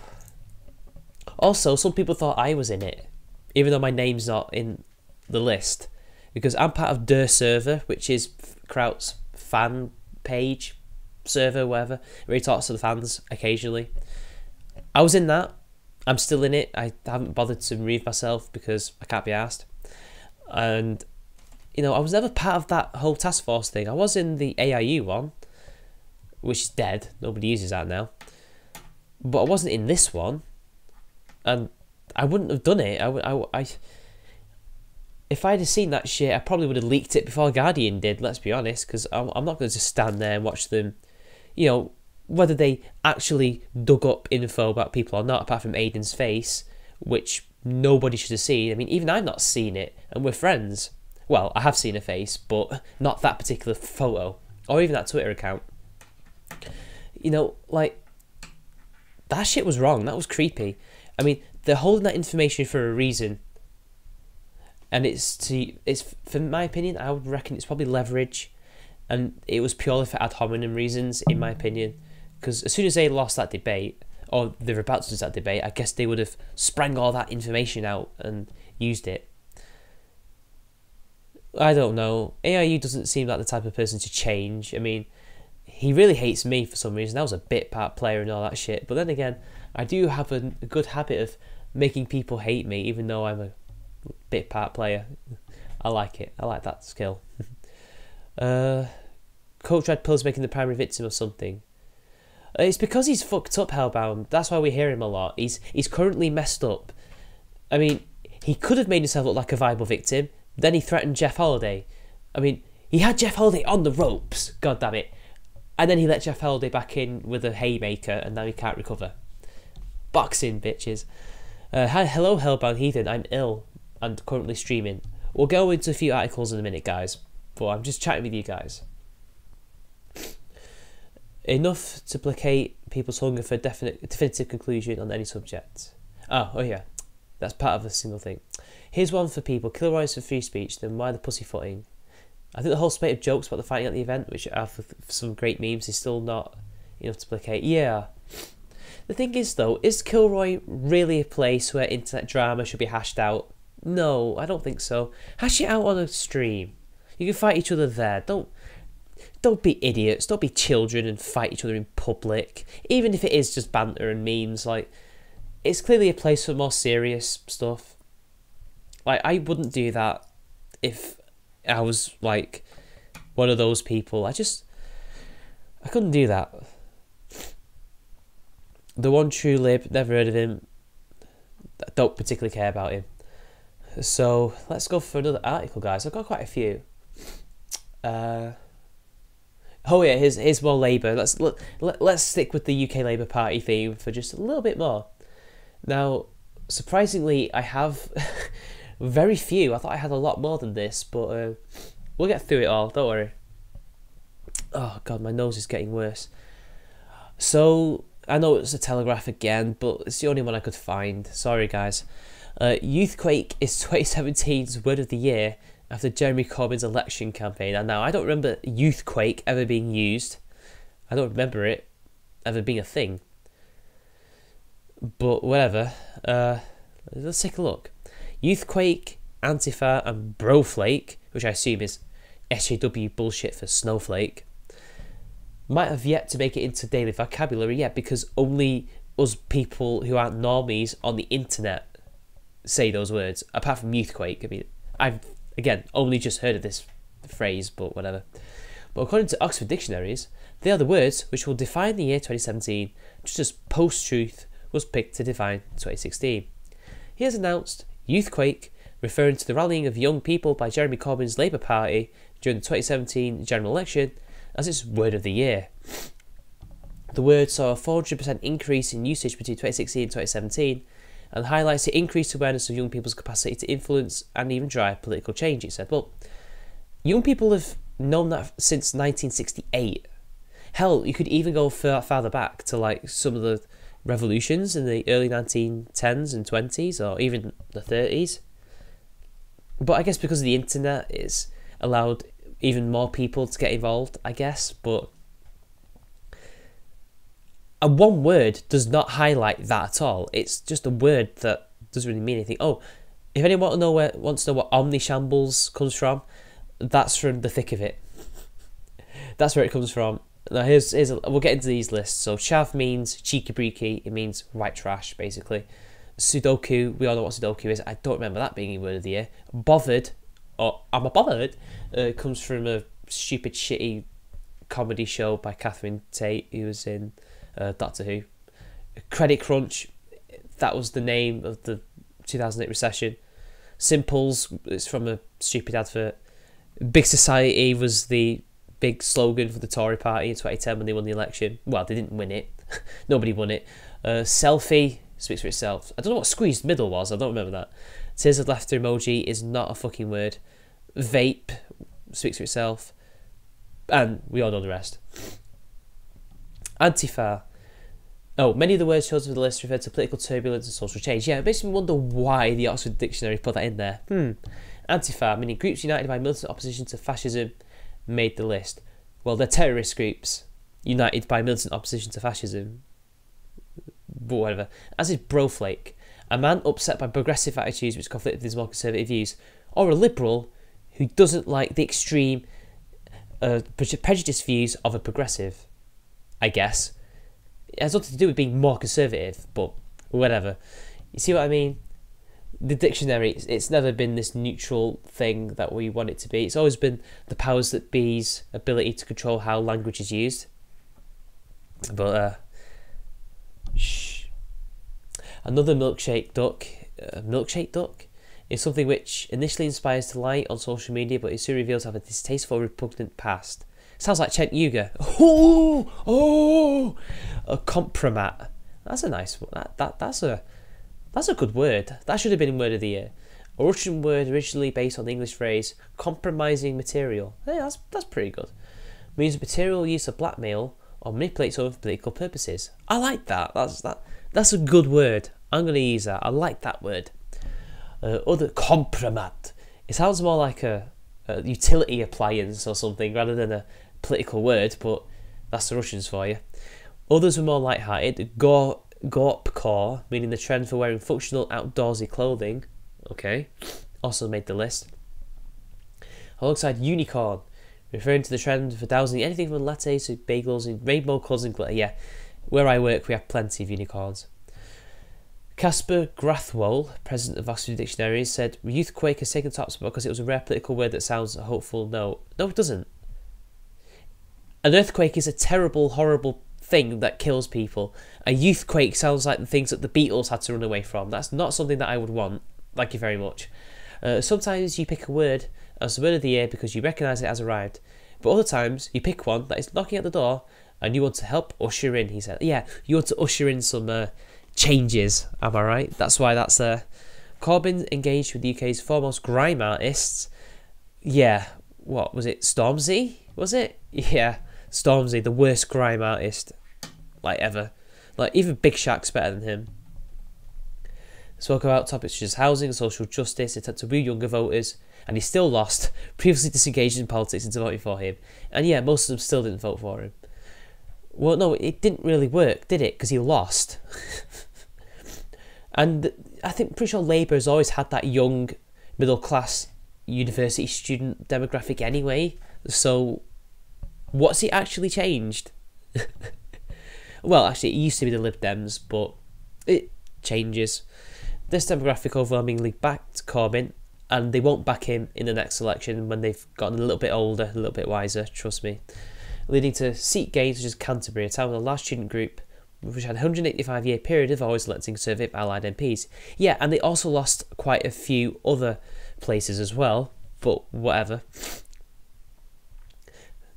S1: Also, some people thought I was in it, even though my name's not in the list, because I'm part of Der Server, which is Kraut's fan page, server, whatever, where he talks to the fans occasionally. I was in that. I'm still in it. I haven't bothered to remove myself because I can't be asked. And, you know, I was never part of that whole task force thing. I was in the AIU one, which is dead. Nobody uses that now. But I wasn't in this one. And I wouldn't have done it. If I'd have seen that shit, I probably would have leaked it before Guardian did, let's be honest. Because I'm not going to just stand there and watch them, you know, whether they actually dug up info about people or not, apart from Aiden's face, which nobody should have seen. I mean, even I've not seen it, and we're friends. Well, I have seen a face, but not that particular photo, or even that Twitter account. You know, like, that shit was wrong. That was creepy. I mean, they're holding that information for a reason, and it's for my opinion, I would reckon it's probably leverage, and it was purely for ad hominem reasons, in my opinion. Because as soon as they lost that debate, or they were about to lose that debate, I guess they would have sprang all that information out and used it. I don't know. AIU doesn't seem like the type of person to change. I mean, he really hates me for some reason. I was a bit part player and all that shit. But then again, I do have a good habit of making people hate me, even though I'm a bit part player. I like it. I like that skill. Coach Red Pill's making the primary victim of something. It's because he's fucked up, Hellbound. That's why we hear him a lot. He's currently messed up. I mean, he could have made himself look like a viable victim. Then he threatened Jeff Holiday. I mean, he had Jeff Holiday on the ropes. God damn it. And then he let Jeff Holiday back in with a haymaker, and now he can't recover. Boxing, bitches. Hello, Hellbound Heathen. I'm ill and currently streaming. We'll go into a few articles in a minute, guys. But I'm just chatting with you guys. Enough to placate people's hunger for a definitive conclusion on any subject. Oh yeah. That's part of a single thing. Here's one for people. Kilroy's for free speech, then why the pussyfooting? I think the whole spate of jokes about the fighting at the event, which have some great memes, is still not enough to placate. Yeah. The thing is, though, is Kilroy really a place where internet drama should be hashed out? No, I don't think so. Hash it out on a stream. You can fight each other there. Don't be idiots. Don't be children and fight each other in public. Even if it is just banter and memes, like, it's clearly a place for more serious stuff. Like, I wouldn't do that if I was, like, one of those people. I couldn't do that. The one true lib, never heard of him. Don't particularly care about him. So, let's go for another article, guys. I've got quite a few. Oh yeah, here's more Labour. Let's stick with the UK Labour Party theme for just a little bit more. Now, surprisingly, I have very few. I thought I had a lot more than this, but we'll get through it all. Don't worry. Oh god, my nose is getting worse. So I know it's a Telegraph again, but it's the only one I could find. Sorry, guys. Youthquake is 2017's Word of the Year after Jeremy Corbyn's election campaign. And now, I don't remember Youthquake ever being used. I don't remember it ever being a thing. But whatever. Let's take a look. Youthquake, Antifa, and Broflake, which I assume is SJW bullshit for snowflake, might have yet to make it into daily vocabulary yet, because only us people who aren't normies on the internet say those words, apart from Youthquake. I mean, I've, again, only just heard of this phrase, but whatever. But according to Oxford Dictionaries, they are the words which will define the year 2017, just as post-truth was picked to define 2016. He has announced Youthquake, referring to the rallying of young people by Jeremy Corbyn's Labour Party during the 2017 general election, as its Word of the Year. The word saw a 400% increase in usage between 2016 and 2017, and highlights the increased awareness of young people's capacity to influence and even drive political change. It said, well, young people have known that since 1968. Hell, you could even go farther back to like some of the revolutions in the early 1910s and 20s, or even the 30s. But I guess because of the internet, it's allowed even more people to get involved, I guess. But one word does not highlight that at all. It's just a word that doesn't really mean anything. Oh, if anyone wants to know what omnishambles comes from, that's from the thick of it. That's where it comes from. Now we'll get into these lists. So chav means cheeky breeky. It means white trash, basically. Sudoku, we all know what Sudoku is. I don't remember that being a word of the year. Bothered, or I'm a bothered, comes from a stupid, shitty comedy show by Catherine Tate, who was in Doctor Who. Credit Crunch, that was the name of the 2008 recession. Simples, it's from a stupid advert. Big Society was the big slogan for the Tory party in 2010 when they won the election. Well, they didn't win it. Nobody won it. Selfie speaks for itself. I don't know what squeezed middle was. I don't remember that. Tears of laughter emoji is not a fucking word. Vape speaks for itself. And we all know the rest. Antifa. Oh, many of the words chosen for the list refer to political turbulence and social change. Yeah, it makes me wonder why the Oxford Dictionary put that in there. Antifa, meaning groups united by militant opposition to fascism, made the list. Well, they're terrorist groups united by militant opposition to fascism. But whatever. As is Broflake, a man upset by progressive attitudes which conflict with his more conservative views, or a liberal who doesn't like the extreme prejudiced views of a progressive, I guess. It has nothing to do with being more conservative, but whatever. You see what I mean? The dictionary, it's never been this neutral thing that we want it to be. It's always been the powers that be's ability to control how language is used. But, shh. Another milkshake duck is something which initially inspires delight on social media, but it soon reveals to have a distasteful, repugnant past. Sounds like Chent Yuga. A compromat. That's a nice one. That's a good word. That should have been Word of the Year. A Russian word originally based on the English phrase compromising material. Hey, that's pretty good. Means material used to blackmail or manipulate someone for political purposes. I like that. That's a good word. I'm going to use that. I like that word. Other compromat. It sounds more like a utility appliance or something rather than a political word, but that's the Russians for you. Others were more light-hearted. Gorpcore, meaning the trend for wearing functional outdoorsy clothing, okay, also made the list. Alongside unicorn, referring to the trend for dousing anything from lattes to bagels in rainbow colours and glitter. Yeah, where I work we have plenty of unicorns. Casper Grathwohl, president of Oxford Dictionaries, said youthquake has taken top spot because it was a rare political word that sounds a hopeful note. No, it doesn't. An earthquake is a terrible, horrible thing that kills people. A youthquake sounds like the things that the Beatles had to run away from. That's not something that I would want. Thank you very much. Sometimes you pick a word as the word of the year because you recognise it has arrived. But other times you pick one that is knocking at the door and you want to help usher in, he said. Yeah, you want to usher in some changes, am I right? That's why that's there. Corbyn engaged with the UK's foremost grime artists. Yeah, what was it? Stormzy? Was it? Yeah, Stormzy, the worst grime artist like ever. Like even Big Shaq's better than him. Spoke about topics such as housing and social justice, attempt to woo younger voters, and he still lost, previously disengaged in politics into voting for him. And yeah, most of them still didn't vote for him. Well, no, it didn't really work, did it? Because he lost. And I think, pretty sure Labour has always had that young, middle-class university student demographic anyway. So, what's it actually changed? Well, actually, it used to be the Lib Dems, but it changes. This demographic overwhelmingly backed Corbyn, and they won't back him in the next election when they've gotten a little bit older, a little bit wiser, trust me. Leading to seat gains such as Canterbury, a town with a large student group, which had a 185-year period of always electing Conservative allied MPs. Yeah, and they also lost quite a few other places as well, but whatever.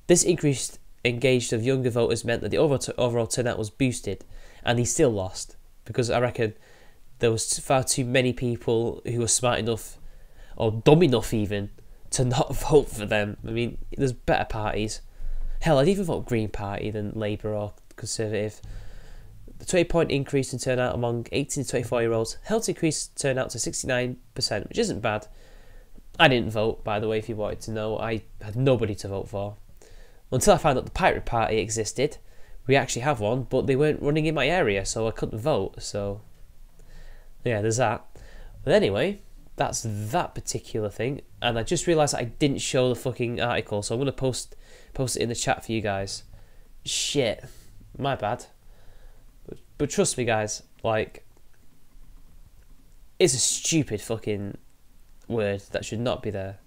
S1: This increased engaged of younger voters meant that the overall turnout was boosted, and he still lost, because I reckon there was far too many people who were smart enough, or dumb enough even, to not vote for them. I mean, there's better parties. Hell, I'd even vote Green Party than Labour or Conservative. The 20-point increase in turnout among 18 to 24-year-olds helped increase turnout to 69%, which isn't bad. I didn't vote, by the way, if you wanted to know. I had nobody to vote for. Until I found out the Pirate Party existed. We actually have one, but they weren't running in my area, so I couldn't vote. So, yeah, there's that. But anyway, that's that particular thing. And I just realised I didn't show the fucking article, so I'm going to post it in the chat for you guys. Shit. My bad. But trust me, guys, like, it's a stupid fucking word that should not be there.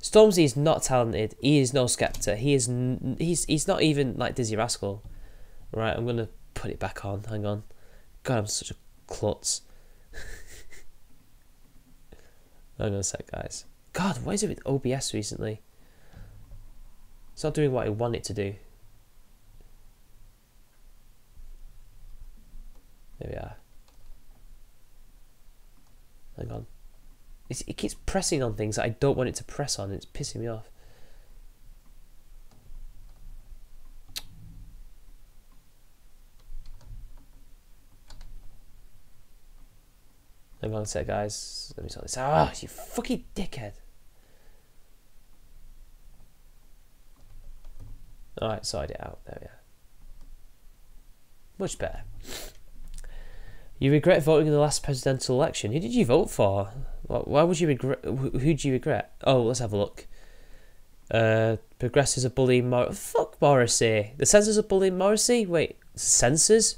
S1: Stormzy is not talented. He is no Skepta. He's not even like Dizzy Rascal. Right, I'm gonna put it back on. Hang on. God, I'm such a klutz. Hang on a sec, guys. God, what is it with OBS recently? It's not doing what I want it to do. There we are. Hang on. It keeps pressing on things that I don't want it to press on. It's pissing me off. Hang on a sec, guys. Let me sort this out. Oh, you fucking dickhead. Alright, sorted it out. There we are. Much better. You regret voting in the last presidential election. Who did you vote for? Why would you regret? Who do you regret? Oh, let's have a look. Progressives are bullying fuck Morrissey. The censors are bullying Morrissey? Wait, censors?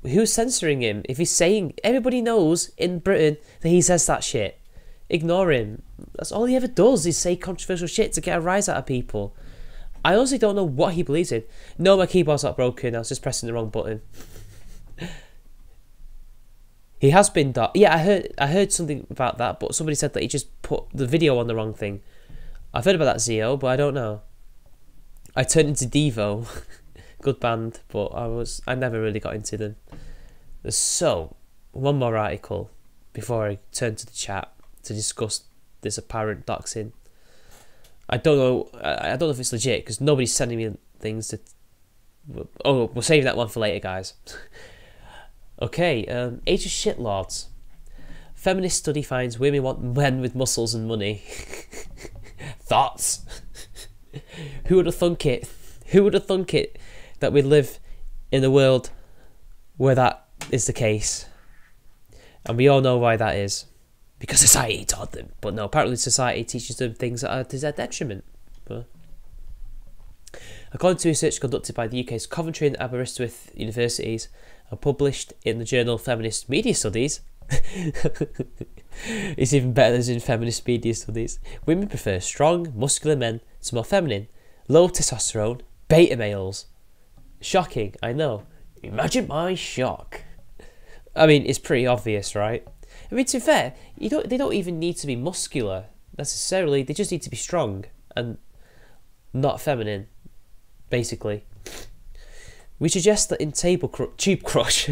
S1: Who's censoring him? If he's saying... Everybody knows in Britain that he says that shit. Ignore him. That's all he ever does, is say controversial shit to get a rise out of people. I honestly don't know what he believes in. No, my keyboard's not broken. I was just pressing the wrong button. He has been yeah, I heard something about that, but somebody said that he just put the video on the wrong thing. I've heard about that Zio, but I don't know. I turned into Devo. Good band, but I never really got into them. So, one more article before I turn to the chat to discuss this apparent doxing. I don't know if it's legit because nobody's sending me things to... Oh, we're saving that one for later, guys. Okay, Age of Shitlords. Feminist study finds women want men with muscles and money. Thoughts? Who would have thunk it? Who would have thunk it that we live in a world where that is the case? And we all know why that is. Because society taught them. But no, apparently society teaches them things that are to their detriment. But according to research conducted by the UK's Coventry and Aberystwyth universities and published in the journal Feminist Media Studies, it's even better than in Feminist Media Studies, women prefer strong, muscular men to more feminine, low testosterone, beta males. Shocking, I know. Imagine my shock. I mean, it's pretty obvious, right? I mean, to be fair, they don't even need to be muscular necessarily. They just need to be strong and not feminine, basically. We suggest that in Tube Crush,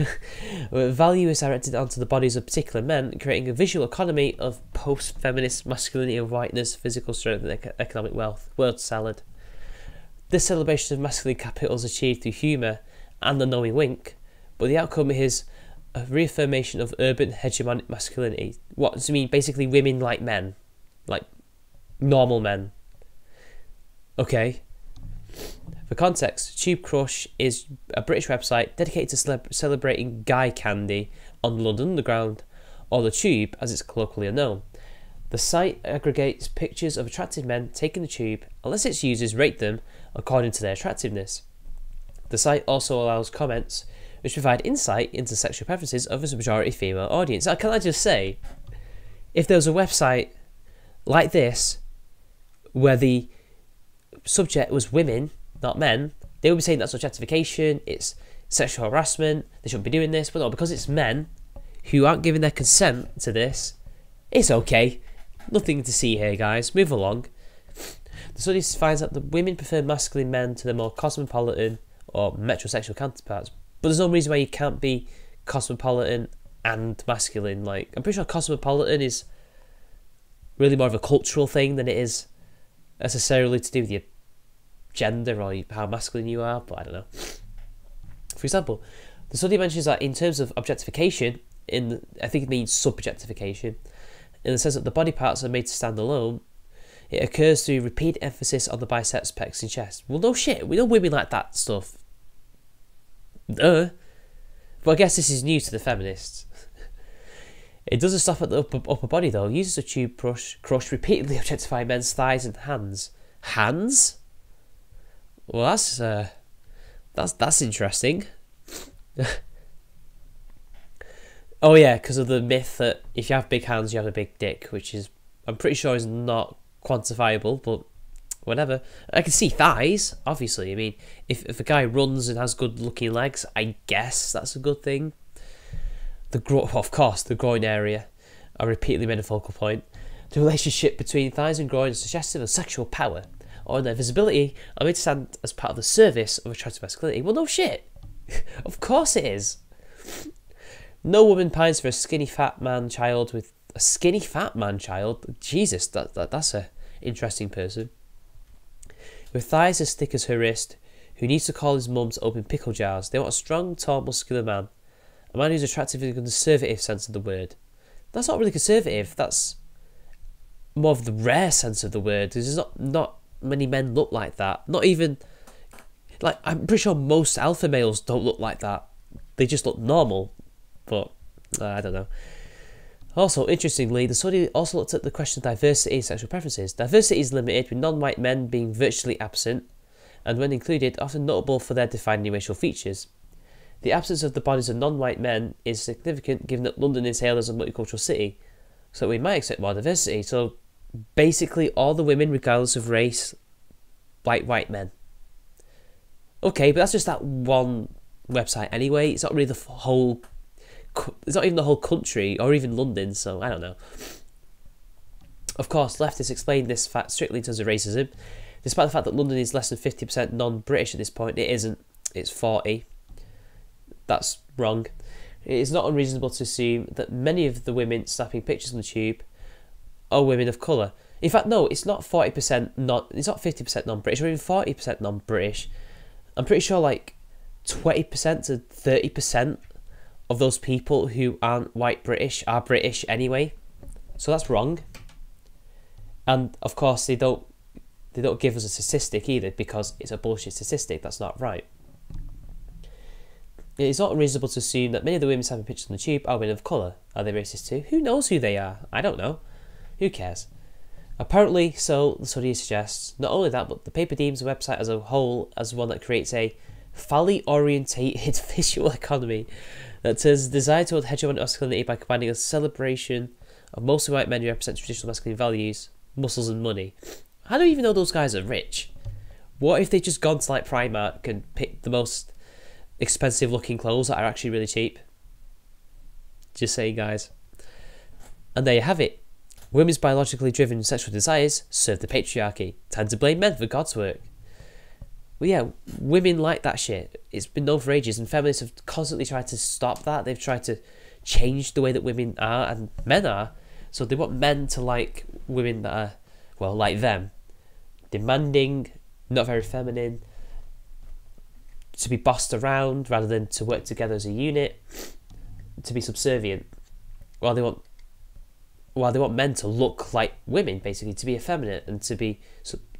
S1: value is directed onto the bodies of particular men, creating a visual economy of post-feminist masculinity and whiteness, physical strength and economic wealth. Word salad. This celebration of masculine capital is achieved through humour and the knowing wink, but the outcome is a reaffirmation of urban hegemonic masculinity. What does it mean? Basically, women like men. Like, normal men. Okay. For context, Tube Crush is a British website dedicated to celebrating guy candy on London Underground, or the Tube as it's colloquially known. The site aggregates pictures of attractive men taking the Tube and lets its users rate them according to their attractiveness. The site also allows comments which provide insight into sexual preferences of a majority female audience. Now, can I just say, if there was a website like this where the subject was women, not men, they would be saying that's objectification, it's sexual harassment, they shouldn't be doing this, but no, because it's men who aren't giving their consent to this, it's okay. Nothing to see here, guys. Move along. The study finds that the women prefer masculine men to their more cosmopolitan or metrosexual counterparts, but there's no reason why you can't be cosmopolitan and masculine. Like, I'm pretty sure cosmopolitan is really more of a cultural thing than it is necessarily to do with your gender or how masculine you are, but I don't know. For example, the study mentions that in terms of objectification, I think it means subjectification, in the sense that the body parts are made to stand alone, it occurs through repeated emphasis on the biceps, pecs and chest. Well, no shit, we know women like that stuff. But I guess this is new to the feminists. It doesn't stop at the upper body though. Users of Tube Crush repeatedly objectify men's thighs and hands. Hands? Well, that's interesting. Oh yeah, because of the myth that if you have big hands, you have a big dick, which is, I'm pretty sure, is not quantifiable, but whatever. I can see thighs, obviously. I mean, if a guy runs and has good-looking legs, I guess that's a good thing. Of course, the groin area are repeatedly made a focal point. The relationship between thighs and groin is suggestive of sexual power, or their visibility are made to stand as part of the service of attractive masculinity. Well, no shit. Of course it is. No woman pines for a skinny fat man child with a skinny fat man child. Jesus, that's a interesting person. With thighs as thick as her wrist, who needs to call his mum to open pickle jars. They want a strong, tall, muscular man. A man who's attractive in the conservative sense of the word. That's not really conservative. That's more of the rare sense of the word. There's not many men look like that. Not even, like, I'm pretty sure most alpha males don't look like that. They just look normal. But, I don't know. Also, interestingly, the study also looked at the question of diversity and sexual preferences. Diversity is limited, with non-white men being virtually absent, and when included, often notable for their defining racial features. The absence of the bodies of non-white men is significant given that London is hailed as a multicultural city, so we might expect more diversity. So, basically, all the women, regardless of race, like white men. Okay, but that's just that one website anyway. It's not really the whole... It's not even the whole country, or even London, so I don't know. Of course, leftists explain this fact strictly in terms of racism. Despite the fact that London is less than 50% non-British at this point, it isn't. It's 40. That's wrong. It is not unreasonable to assume that many of the women snapping pictures on the Tube are women of colour. In fact, no, it's not 40% it's not 50% non-British, or even 40% non-British. I'm pretty sure like 20% to 30% of those people who aren't white British are British anyway. So that's wrong. And of course they don't give us a statistic either, because it's a bullshit statistic. That's not right. It is not unreasonable to assume that many of the women having pictures on the tube are women of colour. Are they racist too? Who knows who they are? I don't know. Who cares? Apparently, so the study suggests. Not only that, but the paper deems the website as a whole as one that creates a phallic-orientated visual economy that turns desire toward hegemonic masculinity by combining a celebration of mostly white men who represent traditional masculine values, muscles and money. How do you even know those guys are rich? What if they just gone to like Primark and picked the most expensive looking clothes that are actually really cheap? Just saying, guys. And there you have it. Women's biologically driven sexual desires serve the patriarchy. Time to blame men for God's work. Well, yeah, women like that shit. It's been known for ages, and feminists have constantly tried to stop that. They've tried to change the way that women are and men are. So they want men to like women that are, well, like them. Demanding, not very feminine, to be bossed around rather than to work together as a unit, to be subservient. While they want men to look like women, basically, to be effeminate and to be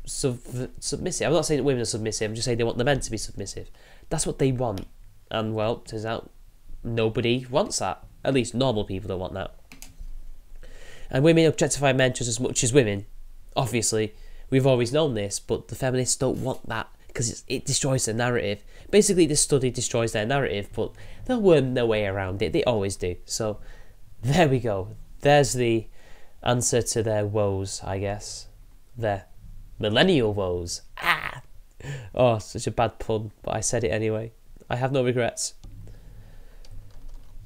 S1: submissive. I'm not saying that women are submissive, I'm just saying they want the men to be submissive. That's what they want. And, well, turns out nobody wants that. At least normal people don't want that. And women objectify men just as much as women. Obviously, we've always known this, but the feminists don't want that because it destroys the narrative. Basically, this study destroys their narrative, but they'll worm their way around it. They always do. So, there we go. There's the answer to their woes, I guess. Their millennial woes. Ah! Oh, such a bad pun, but I said it anyway. I have no regrets.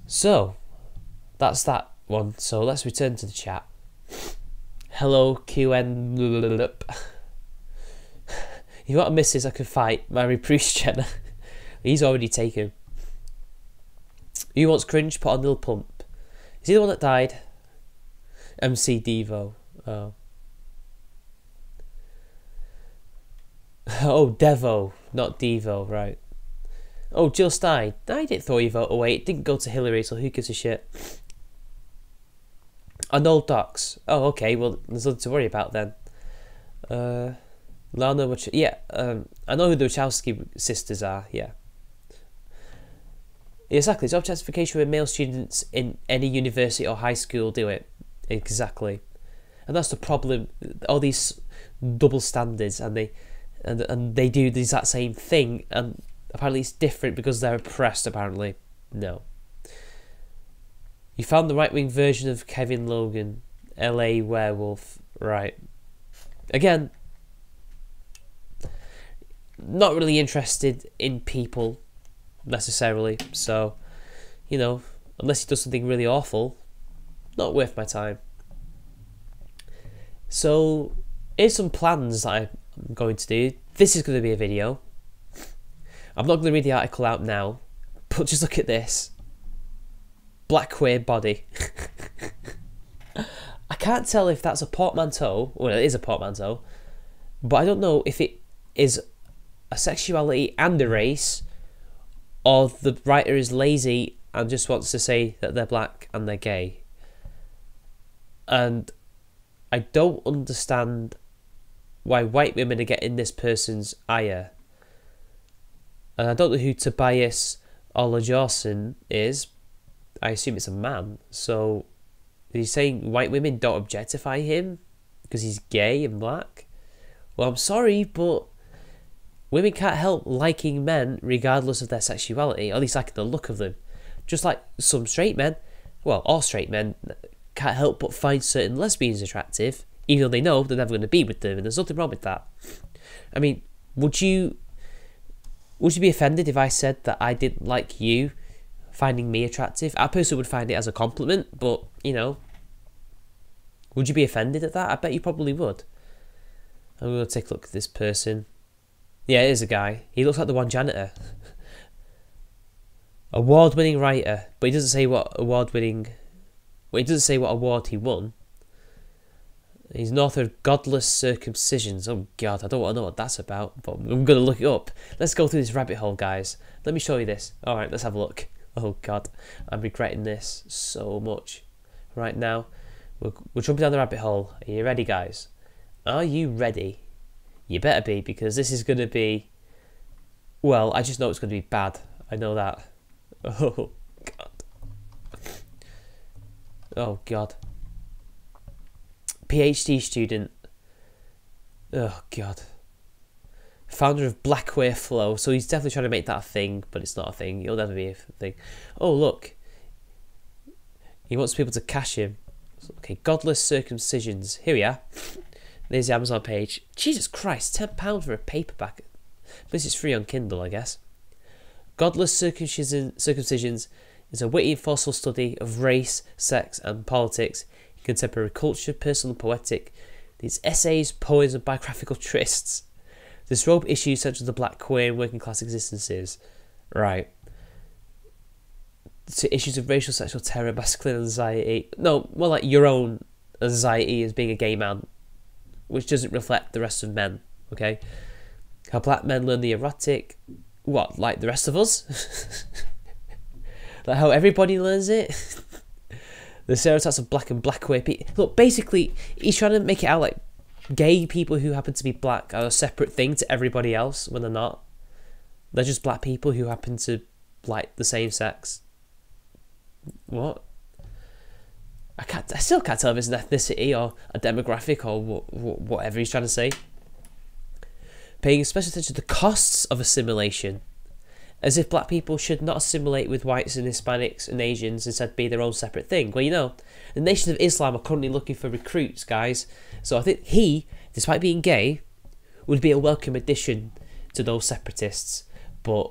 S1: So, that's that one. So, let's return to the chat. Hello, QN. You want a missus I could fight? Marry Bruce Jenner. He's already taken. Who wants cringe? Put on Lil Pump. Is he the one that died? MC Devo. Oh. Oh, Devo, not Devo, right. Oh, Jill Stein. I didn't throw your vote away. It didn't go to Hillary, so who gives a shit? Arnold Docs. Oh, okay, well, there's nothing to worry about then. Lana, I know who the Wachowski sisters are, yeah. Exactly, it's objectification when male students in any university or high school do it. Exactly. And that's the problem. All these double standards, and they do the exact same thing, and apparently it's different because they're oppressed, apparently. No. You found the right-wing version of Kevin Logan, LA Werewolf. Right. Again, not really interested in people, necessarily. So, you know, unless he does something really awful, not worth my time. So, here's some plans that I'm going to do. This is going to be a video. I'm not going to read the article out now, but just look at this. Black queer body. I can't tell if that's a portmanteau. Well, it is a portmanteau. But I don't know if it is a sexuality and a race, or the writer is lazy and just wants to say that they're black and they're gay. And I don't understand why white women are getting this person's ire. And I don't know who Tobias Olajorson is. I assume it's a man. So he's saying white women don't objectify him because he's gay and black. Well, I'm sorry, but women can't help liking men regardless of their sexuality, or at least liking the look of them. Just like some straight men, well, all straight men can't help but find certain lesbians attractive, even though they know they're never going to be with them, and there's nothing wrong with that. I mean, would you be offended if I said that I didn't like you finding me attractive? I personally would find it as a compliment, but, you know, would you be offended at that? I bet you probably would. I'm going to take a look at this person. Yeah, it is a guy. He looks like the one janitor. Award-winning writer, but he doesn't say what award-winning... Well, he doesn't say what award he won. He's an author of Godless Circumcisions. Oh, God, I don't want to know what that's about, but I'm going to look it up. Let's go through this rabbit hole, guys. Let me show you this. All right, let's have a look. Oh God, I'm regretting this so much. Right now, we're jumping down the rabbit hole. Are you ready, guys? Are you ready? You better be, because this is going to be... Well, I just know it's going to be bad. I know that. Oh God. Oh God. PhD student. Oh God. Founder of Blackware Flow. So he's definitely trying to make that a thing, but it's not a thing. It'll never be a thing. Oh, look. He wants people to cash him. Okay, godless circumcisions. Here we are. There's the Amazon page. Jesus Christ, £10 for a paperback. This is free on Kindle, I guess. Godless circumcisions is a witty and forceful study of race, sex, and politics in contemporary culture, personal and poetic. These essays, poems, and biographical trysts disrobe issues such as the black, queer, and working class existences. Right. To issues of racial, sexual terror, masculine anxiety. No, more like your own anxiety as being a gay man, which doesn't reflect the rest of men, okay? How black men learn the erotic. What, like the rest of us? Like how everybody learns it? The stereotypes of black and black queer people. Look, basically, he's trying to make it out like gay people who happen to be black are a separate thing to everybody else when they're not. They're just black people who happen to like the same sex. What? I still can't tell if it's an ethnicity or a demographic or whatever he's trying to say. Paying special attention to the costs of assimilation, as if black people should not assimilate with whites and Hispanics and Asians, instead be their own separate thing. Well, you know, the Nation of Islam are currently looking for recruits, guys. So I think he, despite being gay, would be a welcome addition to those separatists. But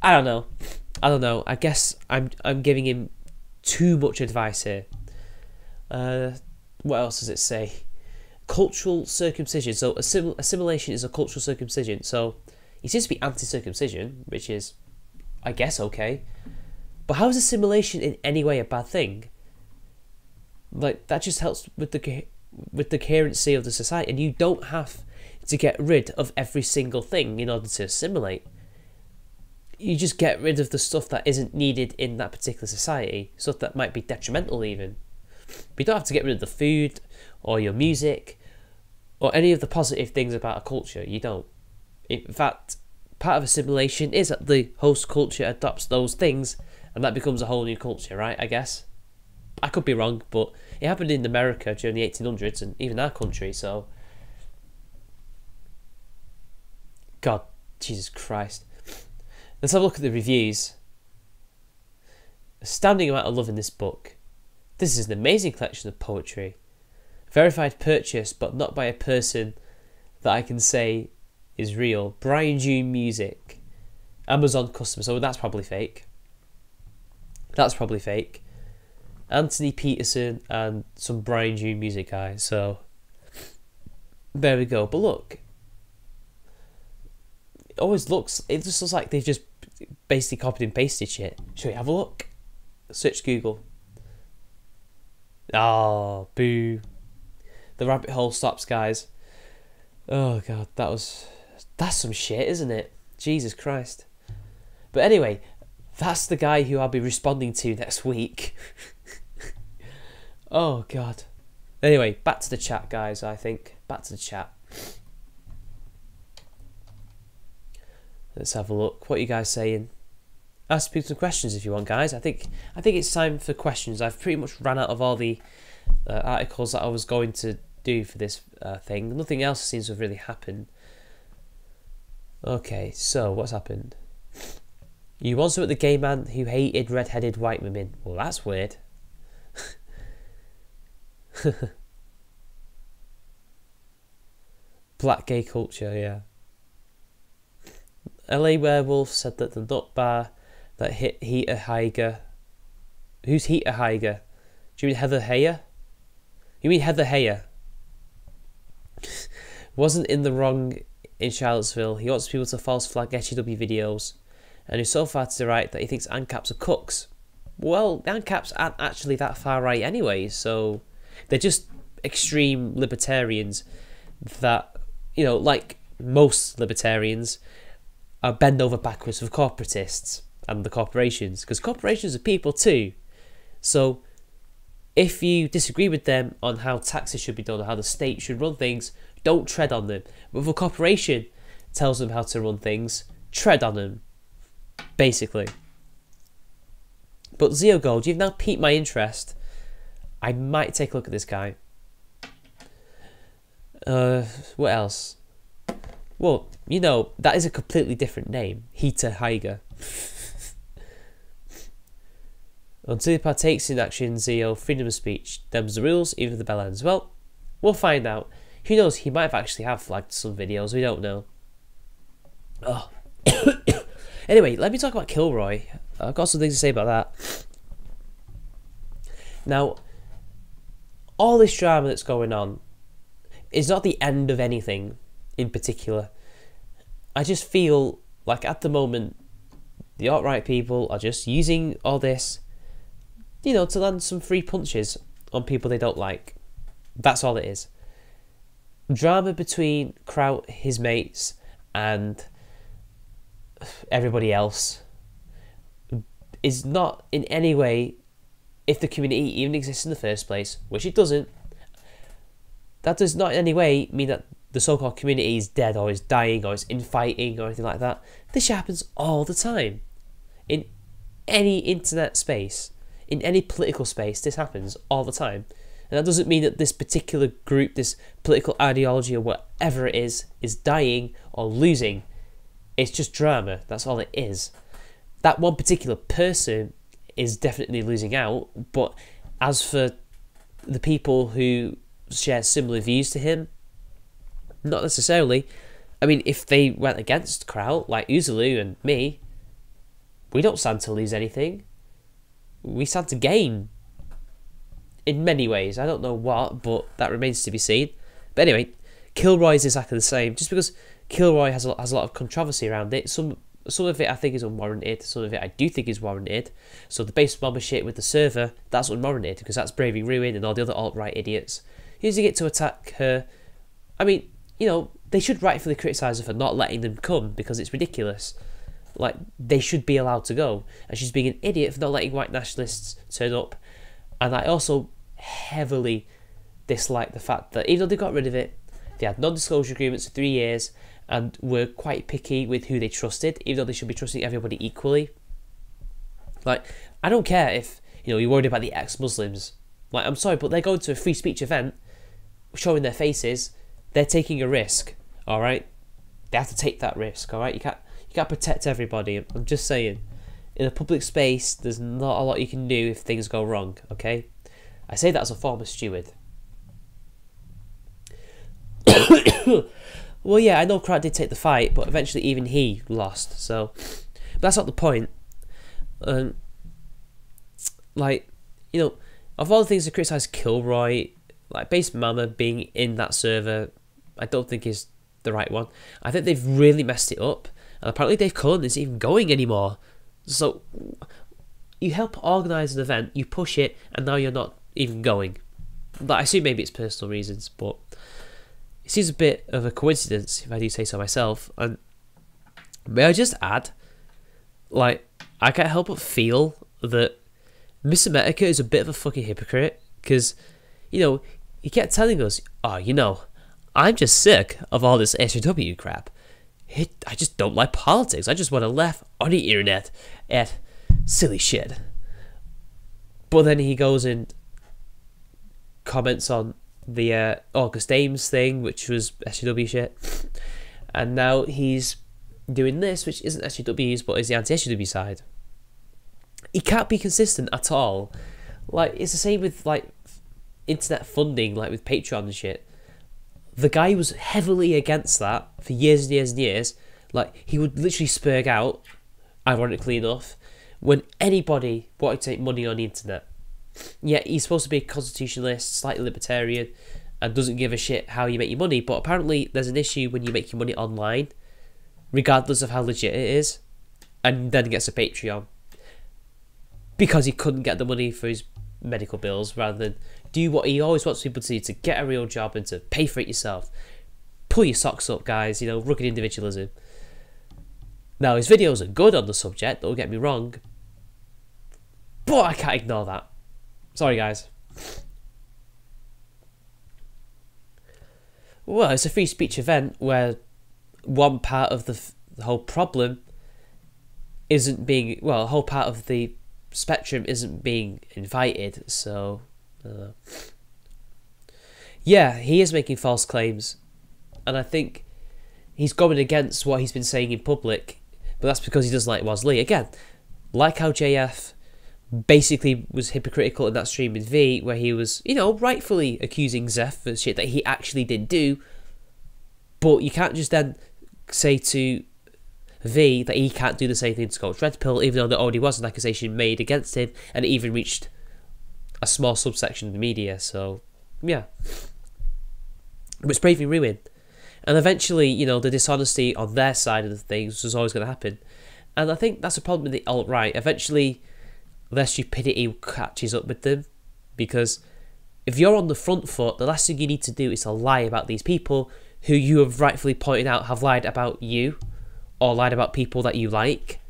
S1: I don't know. I guess I'm giving him too much advice here. What else does it say? Cultural circumcision. So assimilation is a cultural circumcision. So he seems to be anti-circumcision, which is, I guess, okay. But how is assimilation in any way a bad thing? Like, that just helps with the coherency of the society, and you don't have to get rid of every single thing in order to assimilate. You just get rid of the stuff that isn't needed in that particular society, stuff that might be detrimental even. But you don't have to get rid of the food or your music or any of the positive things about a culture. You don't. In fact, part of assimilation is that the host culture adopts those things and that becomes a whole new culture, right? I guess. I could be wrong, but it happened in America during the 1800s and even our country, so... God, Jesus Christ. Let's have a look at the reviews. Astounding amount of love in this book. This is an amazing collection of poetry. Verified purchase, but not by a person that I can say is real. Brian June Music. Amazon customer. So that's probably fake. That's probably fake. Anthony Peterson and some Brian June Music guys. So there we go. But look. It just looks like they've just basically copied and pasted shit. Shall we have a look? Search Google. Oh, boo. The rabbit hole stops, guys. Oh God, that's some shit, isn't it? Jesus Christ. But anyway, that's the guy who I'll be responding to next week. Oh God. Anyway, back to the chat, guys, I think. Back to the chat. Let's have a look. What are you guys saying? Ask people some questions if you want, guys. I think it's time for questions. I've pretty much ran out of all the articles that I was going to do for this thing. Nothing else seems to have really happened. Okay, so what's happened? You once met the gay man who hated red-headed white women. Well, that's weird. Black gay culture, yeah. LA Werewolf said that the nut bar that hit Heater Heiger. Who's Heater Heiger? Do you mean Heather Heyer? You mean Heather Heyer? Wasn't in the wrong in Charlottesville. He wants people to false flag HEW videos, and he's so far to the right that he thinks ANCAPs are cooks. Well, the ANCAPs aren't actually that far right anyway, so they're just extreme libertarians that, you know, like most libertarians, are bend over backwards for corporatists. and the corporations, because corporations are people too. So if you disagree with them on how taxes should be done or how the state should run things, don't tread on them. But if a corporation tells them how to run things, tread on them, basically. But Zeo Gold, you've now piqued my interest. I might take a look at this guy. What else? Well, you know, that is a completely different name. Hita Haiga. Until he partakes in action, Zeo, freedom of speech. Them's the rules, even if the bell ends. Well, we'll find out. Who knows, he might actually have flagged some videos, we don't know. Oh. Anyway, let me talk about Kilroy. I've got some things to say about that. Now, all this drama that's going on is not the end of anything in particular. I just feel like at the moment, the alt-right people are just using all this, you know, to land some free punches on people they don't like. That's all it is. Drama between Kraut, his mates, and everybody else is not in any way, if the community even exists in the first place, which it doesn't, that does not in any way mean that the so-called community is dead or is dying or is infighting or anything like that. This happens all the time. In any internet space, in any political space, this happens all the time. And that doesn't mean that this particular group, this political ideology or whatever it is dying or losing. It's just drama. That's all it is. That one particular person is definitely losing out. But as for the people who share similar views to him, not necessarily. I mean, if they went against Kraut, like Uzulu and me, we don't stand to lose anything. We stand to gain. In many ways. I don't know what, but that remains to be seen. But anyway, Kilroy is exactly the same. Just because Kilroy has a lot of controversy around it, some of it I think is unwarranted, some of it I do think is warranted. So the base bomber shit with the server, that's unwarranted, because that's Bravey Ruin and all the other alt-right idiots using it to attack her. I mean, you know, they should rightfully criticise her for not letting them come, because it's ridiculous. Like, they should be allowed to go. And she's being an idiot for not letting white nationalists turn up. And I also heavily dislike the fact that even though they got rid of it, they had non-disclosure agreements for 3 years and were quite picky with who they trusted, even though they should be trusting everybody equally. Like, I don't care if, you know, you're worried about the ex-Muslims. Like, I'm sorry, but they're going to a free speech event, showing their faces. They're taking a risk, all right? They have to take that risk, all right? You can't protect everybody. I'm just saying. In a public space, there's not a lot you can do if things go wrong, okay? I say that as a former steward. Well, yeah, I know Kraut did take the fight, but eventually even he lost, so... But that's not the point. Like, you know, of all the things to criticise Kilroy, like, Base Mama being in that server, I don't think is the right one. I think they've really messed it up, and apparently Dave Cullen isn't even going anymore. So, you help organise an event, you push it, and now you're not even going. But I assume maybe it's personal reasons, but it seems a bit of a coincidence, if I do say so myself. And may I just add, like, I can't help but feel that Mr. Medica is a bit of a fucking hypocrite, because, you know, he kept telling us, oh, you know, I'm just sick of all this SJW crap. I just don't like politics. I just want to laugh on the internet at silly shit. But then he goes and comments on the August Ames thing, which was SJW shit. And now he's doing this, which isn't SJW's, but is the anti-SJW side. He can't be consistent at all. Like, it's the same with, like, internet funding, like with Patreon and shit. The guy was heavily against that for years and years and years. Like, he would literally spurg out, ironically enough, when anybody wanted to make money on the internet. Yet he's supposed to be a constitutionalist, slightly libertarian, and doesn't give a shit how you make your money. But apparently there's an issue when you make your money online, regardless of how legit it is, and then gets a Patreon. Because he couldn't get the money for his medical bills, rather than do what he always wants people to do, to get a real job and to pay for it yourself. Pull your socks up, guys, you know, rugged individualism. Now, his videos are good on the subject, don't get me wrong, but I can't ignore that. Sorry, guys. Well, it's a free speech event where one part of the whole problem isn't being, well, a whole part of the spectrum isn't being invited, so yeah, he is making false claims, and I think he's going against what he's been saying in public, but that's because he doesn't like Waz Lee. Again, like how JF basically was hypocritical in that stream with V, where he was, you know, rightfully accusing Zeph for shit that he actually did do, but you can't just then say to V that he can't do the same thing to Coach Red Pill, even though there already was an accusation made against him, and it even reached a small subsection of the media. So yeah, but it's bravely ruined, and eventually, you know, the dishonesty on their side of the things was always going to happen, and I think that's a problem with the alt-right. Eventually their stupidity catches up with them, because if you're on the front foot, the last thing you need to do is to lie about these people who you have rightfully pointed out have lied about you, or lied about people that you like.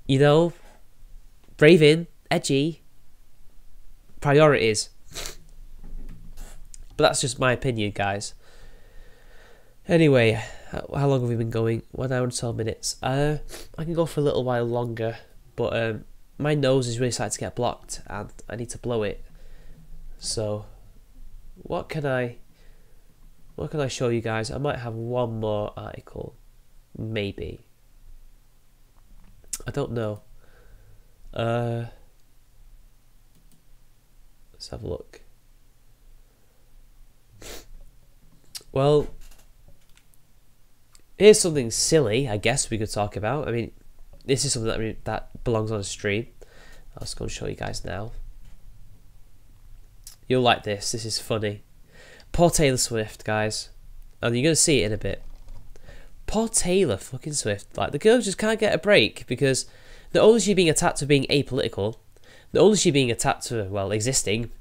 S1: You know, braving, edgy, priorities. But that's just my opinion, guys. Anyway, how long have we been going? 1 hour and 12 minutes. I can go for a little while longer, but my nose is really starting to get blocked and I need to blow it. So what can I show you guys? I might have one more article, maybe. I don't know. Let's have a look. Well, here's something silly, I guess we could talk about. I mean, this is something that belongs on a stream. I'll just go and show you guys now. You'll like this. This is funny. Poor Taylor Swift, guys. And you're going to see it in a bit. Poor Taylor fucking Swift. Like, the girl just can't get a break, because not only is she being attacked for being apolitical, not only is she being attacked for, well, existing,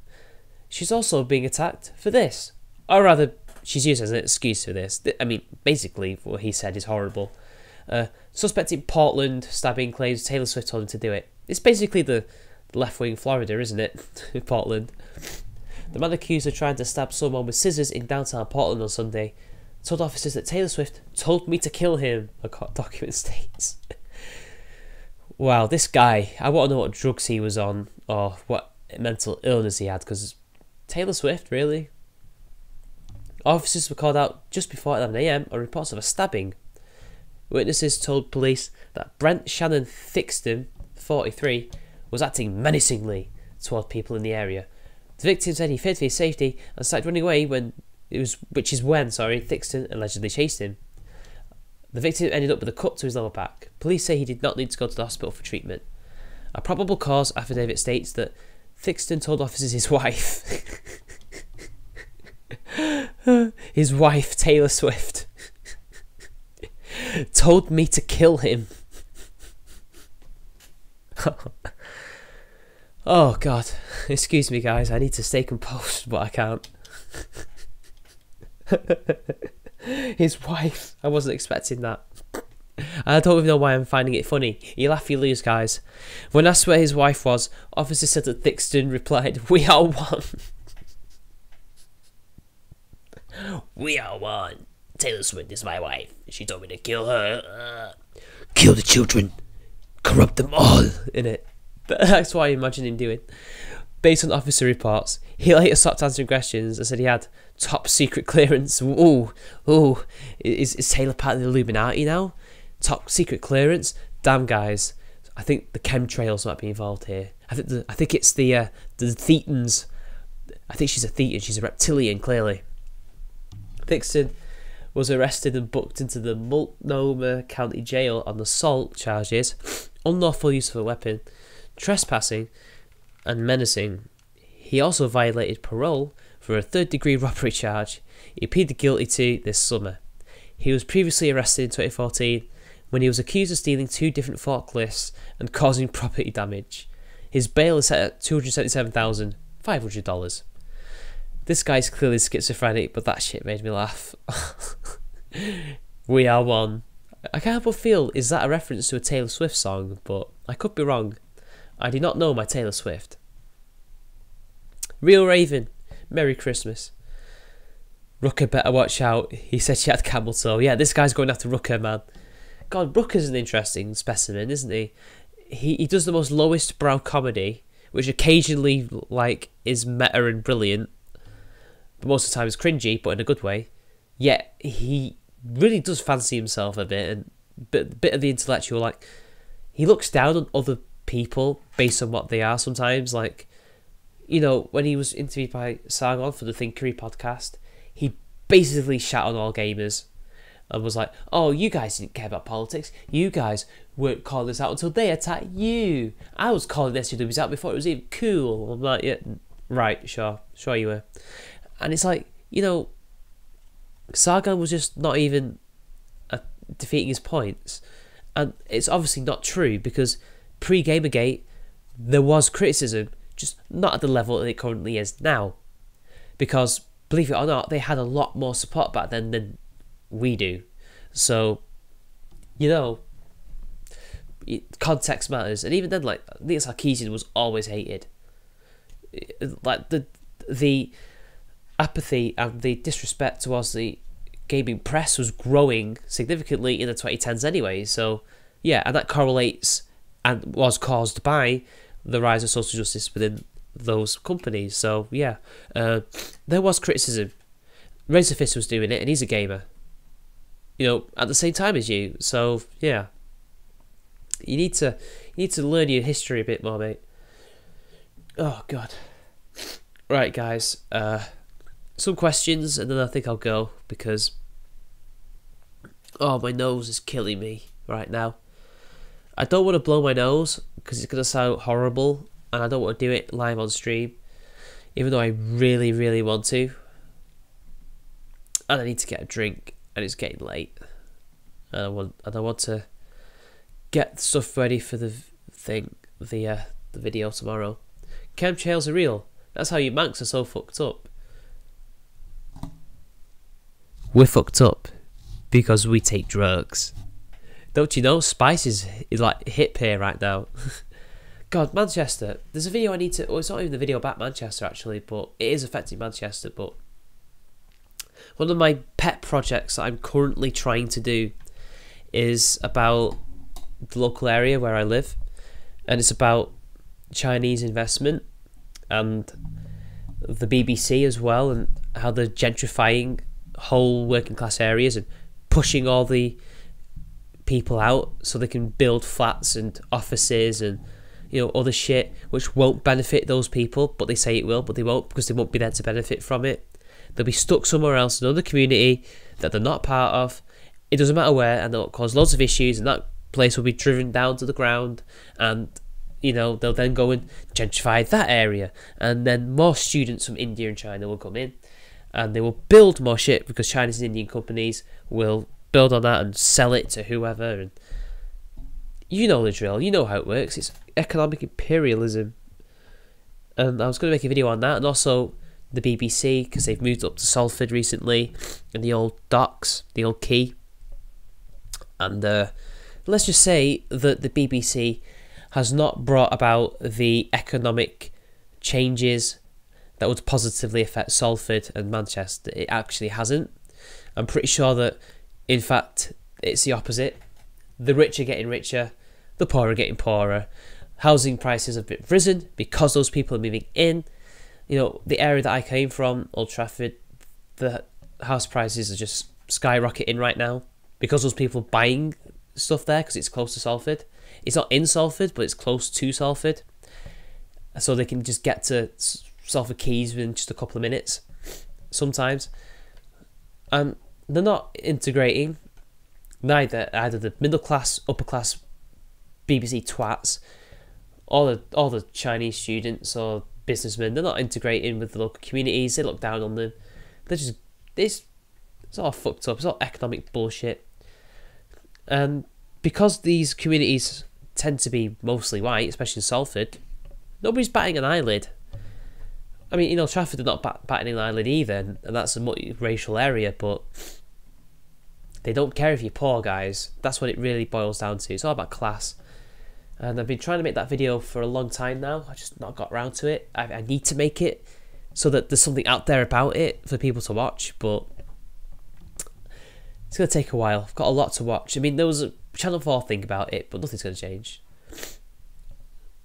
S1: she's also being attacked for this. Or rather, she's used as an excuse for this. I mean, basically, what he said is horrible. Suspect in Portland stabbing claims Taylor Swift told him to do it. It's basically the left-wing Florida, isn't it? Portland. The man accused of trying to stab someone with scissors in downtown Portland on Sunday told officers that Taylor Swift told me to kill him, a document states. Wow, this guy, I want to know what drugs he was on or what mental illness he had, because Taylor Swift, really? Officers were called out just before 11 AM on reports of a stabbing. Witnesses told police that Brent Shannon Thixton, 43, was acting menacingly toward people in the area. The victim said he feared for his safety and started running away when Thixton allegedly chased him. The victim ended up with a cut to his lower back. Police say he did not need to go to the hospital for treatment. A probable cause affidavit states that Thixton told officers his wife, his wife Taylor Swift, told me to kill him. Oh God, excuse me guys, I need to stay composed, but I can't. His wife, I wasn't expecting that. I don't even know why I'm finding it funny. You laugh, you lose, guys. When asked where his wife was, officers said that Thixton replied, "We are one." We are one. Taylor Swift is my wife. She told me to kill her. Kill the children. Corrupt them all. Innit? That's what I imagine him doing. Based on officer reports, he later stopped answering questions and said he had top secret clearance. Ooh. Is Taylor part of the Illuminati now? Top secret clearance? Damn, guys. I think the chemtrails might be involved here. I think it's the Thetans. I think she's a Thetan. She's a reptilian, clearly. Thixton was arrested and booked into the Multnomah County Jail on assault charges, unlawful use of a weapon, trespassing, and menacing. He also violated parole for a third-degree robbery charge he pleaded guilty to this summer. He was previously arrested in 2014 when he was accused of stealing 2 different forklifts and causing property damage. His bail is set at $277,500. This guy's clearly schizophrenic, but that shit made me laugh. We are one. I can't help but feel, is that a reference to a Taylor Swift song? But I could be wrong. I do not know my Taylor Swift. Real Raven, Merry Christmas. Rucker better watch out. He said she had camel toe. Yeah, this guy's going after Rucker, man. God, Rucker's an interesting specimen, isn't he? He does the most lowest brow comedy, which occasionally like is meta and brilliant, but most of the time is cringy, but in a good way. Yet he really does fancy himself a bit, and bit of the intellectual, like he looks down on other people based on what they are sometimes. Like, you know, when he was interviewed by Sargon for the Thinkery podcast, he basically shat on all gamers and was like, oh, you guys didn't care about politics. You guys weren't calling this out until they attacked you. I was calling SJWs out before it was even cool. I'm like, yeah, right, sure you were. And it's like, you know, Sargon was just not even defeating his points. And it's obviously not true, because pre-Gamergate, there was criticism, just not at the level that it currently is now. Because, believe it or not, they had a lot more support back then than we do. So, you know, context matters. And even then, like, I think Sarkeesian was always hated. Like, the apathy and the disrespect towards the gaming press was growing significantly in the 2010s anyway. So, yeah, and that correlates and was caused by the rise of social justice within those companies. So, yeah, there was criticism. Razorfist was doing it, and he's a gamer, you know, at the same time as you. So, yeah, you need to learn your history a bit more, mate. Oh, God. Right, guys, some questions, and then I think I'll go, because, oh, my nose is killing me right now. I don't want to blow my nose, because it's going to sound horrible, and I don't want to do it live on stream, even though I really, really want to. And I need to get a drink, and it's getting late. And I want to get stuff ready for the video tomorrow. Chemtrails are real. That's how you Manx are so fucked up. We're fucked up because we take drugs. Don't you know? Spice is like hip here right now. God, Manchester. There's a video I need to... Well, it's not even the video about Manchester, actually, but it is affecting Manchester. But one of my pet projects that I'm currently trying to do is about the local area where I live. And it's about Chinese investment and the BBC as well, and how they're gentrifying whole working class areas and pushing all the people out so they can build flats and offices and, you know, other shit which won't benefit those people, but they say it will, but they won't, because they won't be there to benefit from it. They'll be stuck somewhere else, another community that they're not part of. It doesn't matter where, and they'll cause loads of issues, and that place will be driven down to the ground, and, you know, they'll then go and gentrify that area, and then more students from India and China will come in, and they will build more shit, because Chinese and Indian companies will build on that and sell it to whoever. And you know the drill, you know how it works. It's economic imperialism. And I was going to make a video on that, and also the BBC, because they've moved up to Salford recently, and the old docks, the old quay. And let's just say that the BBC has not brought about the economic changes that would positively affect Salford and Manchester. It actually hasn't. I'm pretty sure that, in fact, it's the opposite. The rich are getting richer, the poor are getting poorer. Housing prices have risen because those people are moving in. You know, the area that I came from, Old Trafford, the house prices are just skyrocketing right now because those people are buying stuff there because it's close to Salford. It's not in Salford, but it's close to Salford. So they can just get to Salford Quays within just a couple of minutes sometimes. And they're not integrating either the middle class, upper class BBC twats, all the Chinese students or businessmen. They're not integrating with the local communities. They look down on them. They're just it's all fucked up. It's all economic bullshit. And because these communities tend to be mostly white, especially in Salford, nobody's batting an eyelid. I mean, in Old Trafford, they're not batting an eyelid either, and that's a multi-racial area, but They don't care if you're poor, guys. That's what it really boils down to. It's all about class. And I've been trying to make that video for a long time now. I just not got around to it. I need to make it so that there's something out there about it for people to watch, but it's going to take a while. I've got a lot to watch. I mean, there was a Channel 4 thing about it, but nothing's going to change.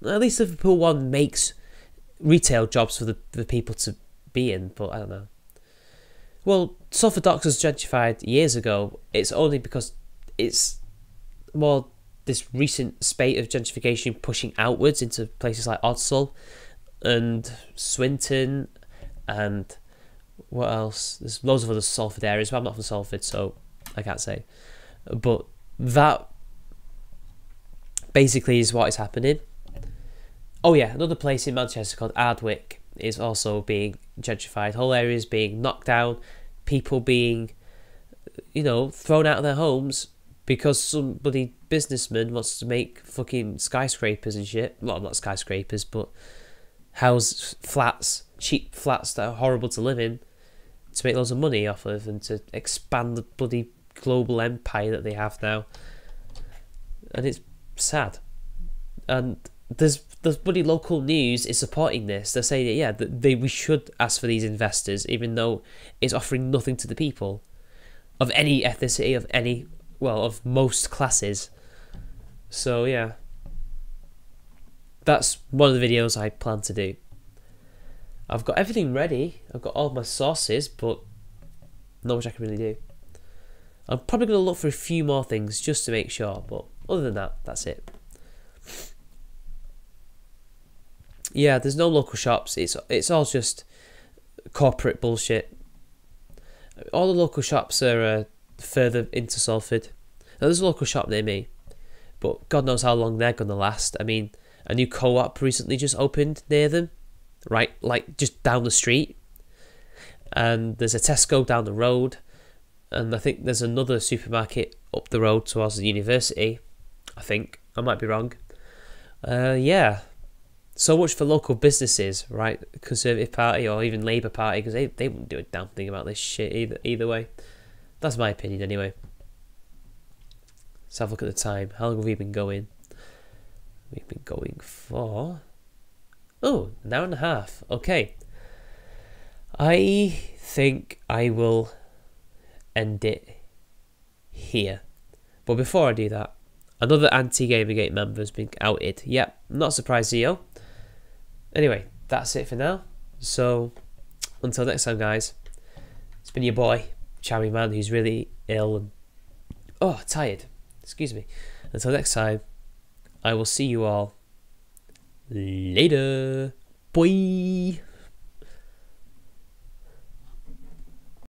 S1: At least Liverpool 1 makes retail jobs for the people to be in, but I don't know. Well, Salford Docks was gentrified years ago. It's only because it's more this recent spate of gentrification pushing outwards into places like Odsal and Swinton and what else? There's loads of other Salford areas, but I'm not from Salford, so I can't say. But that basically is what is happening. Oh yeah, another place in Manchester called Ardwick is also being gentrified. Whole areas being knocked down, people being, you know, thrown out of their homes because somebody businessman wants to make fucking skyscrapers and shit. Well, not skyscrapers, but house flats, cheap flats that are horrible to live in, to make loads of money off of and to expand the bloody global empire that they have now. And it's sad. And there's bloody local news is supporting this. They're saying that, yeah, that we should ask for these investors, even though it's offering nothing to the people of any ethnicity, of any, well, of most classes. So yeah, that's one of the videos I plan to do. I've got everything ready. I've got all my sources, but not much I can really do. I'm probably going to look for a few more things just to make sure, but other than that, that's it. Yeah, there's no local shops. It's all just corporate bullshit. All the local shops are further into Salford. Now, there's a local shop near me, but God knows how long they're going to last. I mean, a new co-op recently just opened near them, right, like just down the street. And there's a Tesco down the road. And I think there's another supermarket up the road towards the university. I think. I might be wrong. Yeah. So much for local businesses, right? Conservative Party or even Labour Party, because they wouldn't do a damn thing about this shit either way. That's my opinion anyway. Let's have a look at the time. How long have we been going? We've been going for... oh, an hour and a half. Okay. I think I will end it here. But before I do that, another anti-Gamergate member has been outed. Yep, not surprised, Zio. Anyway, that's it for now. So, until next time, guys. It's been your boy, Charming Man, who's really ill and... oh, tired. Excuse me. Until next time, I will see you all later. Bye.